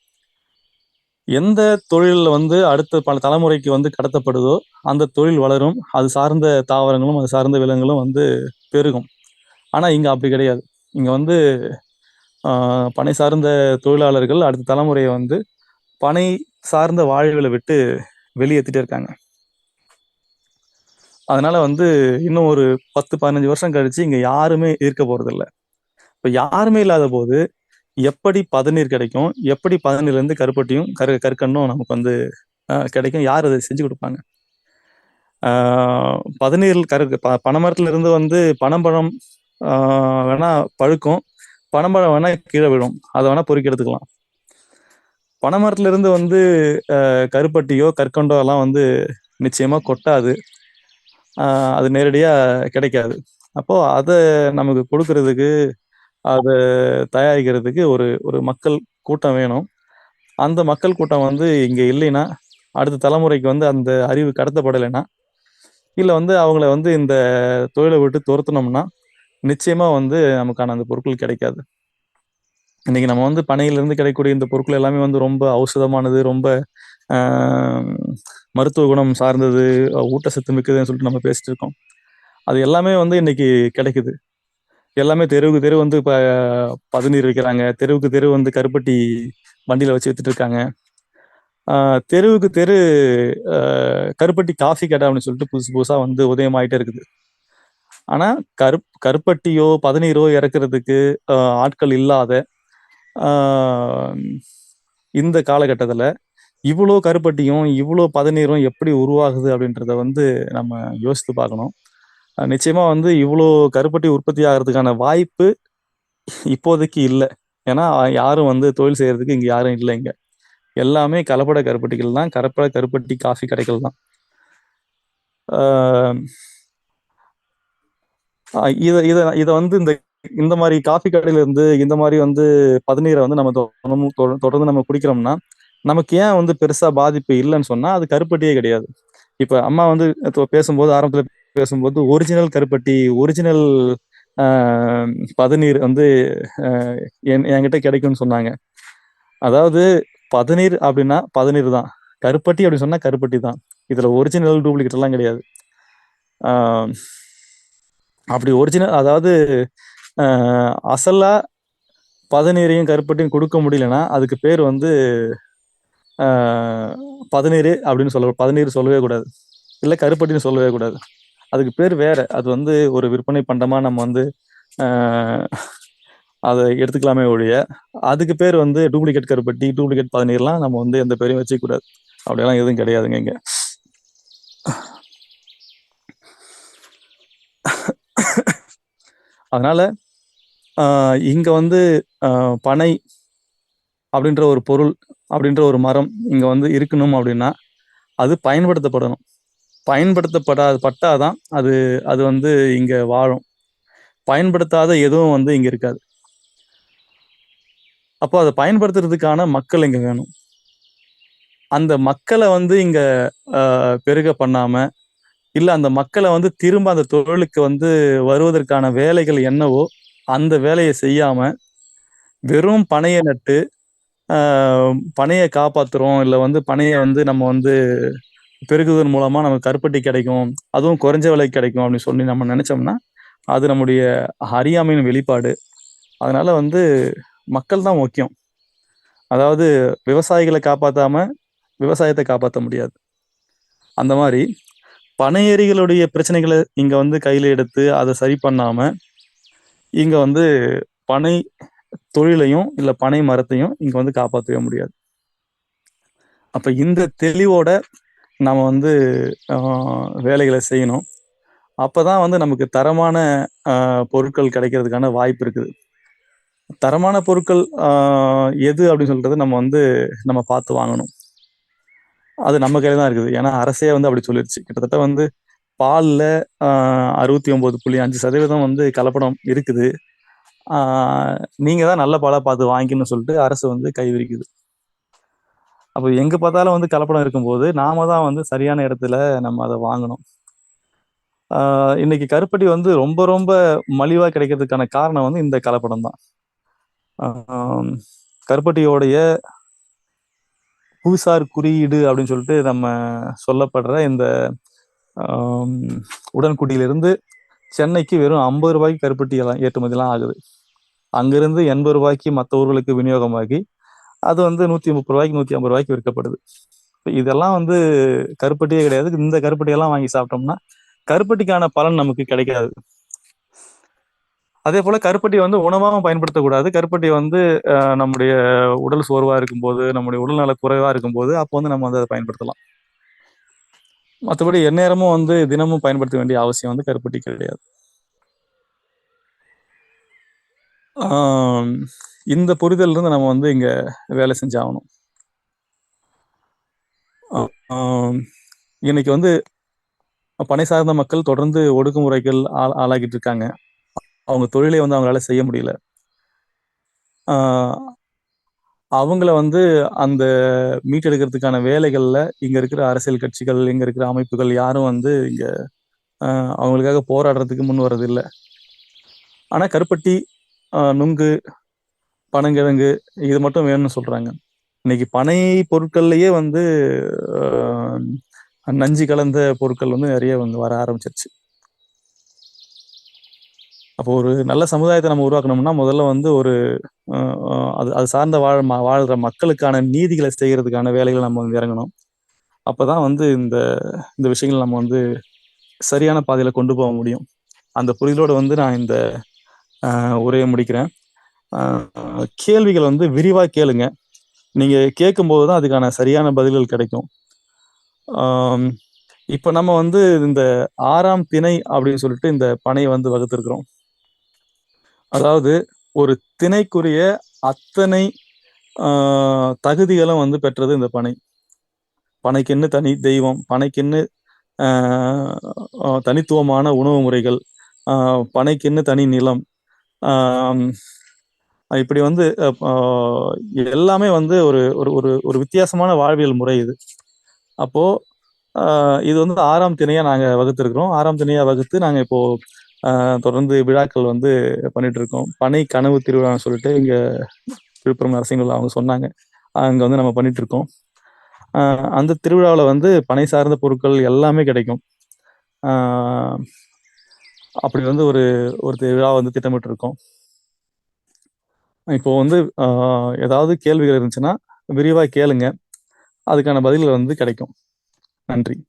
எந்த தொழிலில் வந்து அடுத்த பல தலைமுறைக்கு வந்து கடத்தப்படுதோ அந்த தொழில் வளரும், அது சார்ந்த தாவரங்களும் அது சார்ந்த விலங்குகளும் வந்து பெருகும். ஆனா இங்க அப்படி கிடையாது. இங்க வந்து பனை சார்ந்த தொழிலாளர்கள் அடுத்த தலைமுறையை வந்து பனை சார்ந்த வாழ்வுகளை விட்டு வெளியேற்றிட்டே இருக்காங்க. அதனால வந்து இன்னும் ஒரு 10-15 வருஷம் கழிச்சு இங்க யாருமே இருக்க போறது இல்லை. இப்ப யாருமே இல்லாத போது எப்படி பதநீர் கிடைக்கும், எப்படி பதநீர்ல இருந்து கருப்பட்டியும் கற்கண்டும் நமக்கு வந்து கிடைக்கும்? யார் அதை செஞ்சு கொடுப்பாங்க? பதநீர் பனைமரத்துல இருந்து வந்து பனம்பழம் வேணா பழுக்கும், பனம்பழம் வேணா கீழே விழும், அதை வேணா பொறுக்கி எடுத்துக்கலாம். பனைமரத்துல இருந்து வந்து கருப்பட்டியோ கற்கண்டோ எல்லாம் வந்து நிச்சயமா கொட்டாது, அது நேரடியா கிடைக்காது. அப்போ அதை நமக்கு கொடுக்கறதுக்கு, அதை தயாரிக்கிறதுக்கு ஒரு ஒரு மக்கள் கூட்டம் வேணும். அந்த மக்கள் கூட்டம் வந்து இங்க இல்லைன்னா, அடுத்த தலைமுறைக்கு வந்து அந்த அறிவு கடத்தப்படலைன்னா, இல்லை வந்து அவங்கள வந்து இந்த தொழிலை விட்டு துரத்துனோம்னா நிச்சயமா வந்து நமக்கான அந்த பொருட்கள் கிடைக்காது. இன்னைக்கு நம்ம வந்து பனையிலிருந்து கிடைக்கக்கூடிய இந்த பொருட்கள் எல்லாமே வந்து ரொம்ப ஔஷதமானது, ரொம்ப மருத்துவ குணம் சார்ந்தது, ஊட்டச்சத்து மிக்கதுன்னு சொல்லிட்டு நம்ம பேசிட்டு இருக்கோம். அது எல்லாமே வந்து இன்னைக்கு கிடைக்குது. எல்லாமே தெருவுக்கு தெரு வந்து இப்போ பதநீர் வைக்கிறாங்க, தெருவுக்கு தெரு வந்து கருப்பட்டி வண்டியில வச்சு வித்துட்டு இருக்காங்க. தெருவுக்கு தெரு கருப்பட்டி காஃபி கடை அப்படின்னு சொல்லிட்டு புதுசு புதுசா வந்து உதயமாயிட்டே இருக்குது. ஆனா கருப்பட்டியோ பதநீரோ இறக்குறதுக்கு ஆட்கள் இல்லாத இந்த காலகட்டத்துல இவ்வளோ கருப்பட்டியும் இவ்வளோ பதநீரும் எப்படி உருவாகுது அப்படின்றத வந்து நம்ம யோசித்து பார்க்கணும். நிச்சயமா வந்து இவ்வளோ கருப்பட்டி உற்பத்தி ஆகிறதுக்கான வாய்ப்பு இப்போதைக்கு இல்லை. ஏன்னா யாரும் வந்து தொழில் செய்யறதுக்கு இங்க யாரும் இல்லை. இங்க எல்லாமே கலப்பட கருப்பட்டிகள் தான், கலப்பட கருப்பட்டி காஃபி கடைகள் தான். இதை வந்து இந்த மாதிரி காஃபி கடையில இருந்து இந்த மாதிரி வந்து பதநீரை வந்து நம்ம தொடர்ந்து நம்ம குடிக்கிறோம்னா நமக்கு ஏன் வந்து பெருசா பாதிப்பு இல்லைன்னு சொன்னா அது கருப்பட்டியே கிடையாது. இப்ப அம்மா வந்து பேசும்போது ஆரம்பத்துல பேசும்போது ஒரிஜினல் கருப்பட்டி, ஒரிஜினல் பதநீர் வந்து என்கிட்ட கிடைக்கும்னு சொன்னாங்க. அதாவது பதநீர் அப்படின்னா பதநீர் தான், கருப்பட்டி அப்படின்னு சொன்னா கருப்பட்டி தான். இதுல ஒரிஜினல் டூப்ளிகேட் எல்லாம் கிடையாது. அப்படி ஒரிஜினல், அதாவது அசலா பதநீரையும் கருப்பட்டியும் கொடுக்க முடியலன்னா அதுக்கு பேர் வந்து ஆஹ் பதநீர் அப்படின்னு பதநீர் சொல்லவே கூடாது, இல்லை கருப்பட்டின்னு சொல்லவே கூடாது. அதுக்கு பேர் வேற. அது வந்து ஒரு விற்பனை பண்டமா நம்ம வந்து ஆஹ் அதை எடுத்துக்கலாமே ஒழிய, அதுக்கு பேர் வந்து டூப்ளிகேட் கருப்பட்டி, டூப்ளிகேட் பதநீர்லாம் நம்ம வந்து எந்த பேரையும் வச்சுக்க கூடாது. அப்படியெல்லாம் எதுவும் கிடையாதுங்க இங்க. அதனால இங்க வந்து பனை அப்படின்ற ஒரு பொருள், அப்படின்ற ஒரு மரம் இங்க வந்து இருக்கணும் அப்படின்னா அது பயன்படுத்தப்படணும். பட்டாதான் அது அது வந்து இங்க வாழும். பயன்படுத்தாத எதுவும் வந்து இங்க இருக்காது. அப்போ அதை பயன்படுத்துறதுக்கான மக்கள் இங்க வேணும். அந்த மக்களை வந்து இங்க பெருக பண்ணாம, இல்ல அந்த மக்களை வந்து திரும்ப அந்த தொழிலுக்கு வந்து வருவதற்கான வேலைகள் என்னவோ அந்த வேலையை செய்யாம, வெறும் பனையை நட்டு பனையை காப்பாத்துறோம், இல்லை வந்து பனையை வந்து நம்ம வந்து பெருகுவதன் மூலமா நமக்கு கருப்பட்டி கிடைக்கும், அதுவும் குறைஞ்ச விலைக்கு கிடைக்கும் அப்படின்னு சொல்லி நம்ம நினைச்சோம்னா அது நம்முடைய அறியாமையின் வெளிப்பாடு. அதனால வந்து மக்கள் தான் முக்கியம். அதாவது விவசாயிகளை காப்பாத்தாம விவசாயத்தை காப்பாற்ற முடியாது. அந்த மாதிரி பனையேறிகளுடைய பிரச்சனைகளை இங்க வந்து கையில எடுத்து அதை சரி பண்ணாம இங்க வந்து பனை தொழிலையும் இல்ல பனை மரத்தையும் இங்க வந்து காப்பாற்றவே முடியாது. அப்ப இந்த தெளிவோட நம்ம வந்து வேலைகளை செய்யணும். அப்பதான் வந்து நமக்கு தரமான பொருட்கள் கிடைக்கிறதுக்கான வாய்ப்பு இருக்குது. தரமான பொருட்கள் எது அப்படின்னு சொல்றது நம்ம பார்த்து வாங்கணும். அது நம்ம கையில தான் இருக்குது. ஏன்னா அரசே வந்து அப்படி சொல்லிருச்சு. கிட்டத்தட்ட வந்து பால்ல 69.5% வந்து கலப்படம் இருக்குது. நீங்க தான் நல்ல பாலா பார்த்து வாங்கிக்கணும்னு சொல்லிட்டு அரசு வந்து கை விரிக்குது. அப்போ எங்க பார்த்தாலும் வந்து கலப்படம் இருக்கும்போது நாம தான் வந்து சரியான இடத்துல நம்ம அதை வாங்கணும். இன்னைக்கு கருப்பட்டி வந்து ரொம்ப ரொம்ப மலிவா கிடைக்கிறதுக்கான காரணம் வந்து இந்த கலப்படம் தான். கருப்பட்டியோடைய புவிசார் குறியீடு அப்படின்னு சொல்லிட்டு நம்ம சொல்லப்படுற இந்த உடன்குடியிலிருந்து சென்னைக்கு வெறும் 50 ரூபாய்க்கு கருப்பட்டி எல்லாம் ஏற்றுமதிலாம் ஆகுது. அங்கிருந்து 80 ரூபாய்க்கு மற்ற ஊர்களுக்கு விநியோகமாகி அது வந்து 130 ரூபாய்க்கு 150 ரூபாய்க்கு விற்கப்படுது. இதெல்லாம் வந்து கருப்பட்டியே கிடையாது. இந்த கருப்பட்டியெல்லாம் வாங்கி சாப்பிட்டோம்னா கருப்பட்டிக்கான பலன் நமக்கு கிடைக்காது. அதே போல கருப்பட்டி வந்து உணவாகவும் பயன்படுத்தக்கூடாது. கருப்பட்டி வந்து நம்முடைய உடல் சோர்வா இருக்கும்போது, நம்முடைய உடல்நல குறைவா இருக்கும்போது அப்போ வந்து நம்ம வந்து அதை பயன்படுத்தலாம். மற்றபடி எந்நேரமும் வந்து தினமும் பயன்படுத்த வேண்டிய அவசியம் வந்து கருப்பட்டி கிடையாது. இந்த புரிதல் இருந்து நம்ம வந்து இங்க வேலை செஞ்சாகணும். இன்னைக்கு வந்து பனை சார்ந்த மக்கள் தொடர்ந்து ஒடுக்குமுறைகள் ஆளாகிட்டு இருக்காங்க. அவங்க தொழிலை வந்து அவங்களால செய்ய முடியல. அவங்கள வந்து அந்த மீட்டெடுக்கிறதுக்கான வேலைகள்ல இங்க இருக்கிற அரசியல் கட்சிகள், இங்க இருக்கிற அமைப்புகள் யாரும் வந்து இங்க அவங்களுக்காக போராடுறதுக்கு முன் வர்றது இல்லை. ஆனா கருப்பட்டி, நுங்கு, பனங்கிழங்கு இது மட்டும் வேணும்னு சொல்றாங்க. இன்னைக்கு பனை பொருட்கள்லயே வந்து நஞ்சு கலந்த பொருட்கள் வந்து நிறைய வந்து வர ஆரம்பிச்சிருச்சு. அப்போ ஒரு நல்ல சமுதாயத்தை நம்ம உருவாக்கணும்னா முதல்ல வந்து ஒரு அது சார்ந்த வாழ்ற மக்களுக்கான நீதிகளை செய்யறதுக்கான வேலைகளை நம்ம வந்து இறங்கணும். அப்பதான் வந்து இந்த இந்த விஷயங்கள் நம்ம வந்து சரியான பாதையில கொண்டு போக முடியும். அந்த புரிதலோட வந்து நான் இந்த உரையை முடிக்கிறேன். கேள்விகள் வந்து விரிவா கேளுங்க. நீங்க கேட்கும்போது தான் அதுக்கான சரியான பதில்கள் கிடைக்கும். இப்ப நம்ம வந்து இந்த 6ஆம் திணை அப்படின்னு சொல்லிட்டு இந்த பனையை வந்து வகுத்திருக்கிறோம். அதாவது ஒரு திணைக்குரிய அத்தனை தகுதிகளும் வந்து பெற்றது இந்த பனை. பனைக்குன்னு தனி தெய்வம், பனைக்குன்னு தனித்துவமான உணவு முறைகள், பனைக்குன்னு தனி நிலம், இப்படி வந்து எல்லாமே வந்து ஒரு ஒரு ஒரு வித்தியாசமான வாழ்வியல் முறை இது. அப்போ இது வந்து 6ஆம் திணையா நாங்க வகுத்திருக்கிறோம். 6ஆம் திணையா வகுத்து நாங்க இப்போ தொடர்ந்து விழாக்கள் வந்து பண்ணிட்டு இருக்கோம். பனை கனவு திருவிழான்னு சொல்லிட்டு இங்க விழுப்புரம் நரசிங்கல் அவங்க சொன்னாங்க. அங்க வந்து நம்ம பண்ணிட்டு இருக்கோம். அந்த திருவிழாவில் வந்து பனை சார்ந்த பொருட்கள் எல்லாமே கிடைக்கும். அப்படி வந்து ஒரு விழா வந்து திட்டமிட்டு இருக்கோம். இப்போ வந்து ஏதாவது கேள்விகள் இருந்துச்சுன்னா விரிவா கேளுங்க. அதுக்கான பதில்கள் வந்து கிடைக்கும். நன்றி.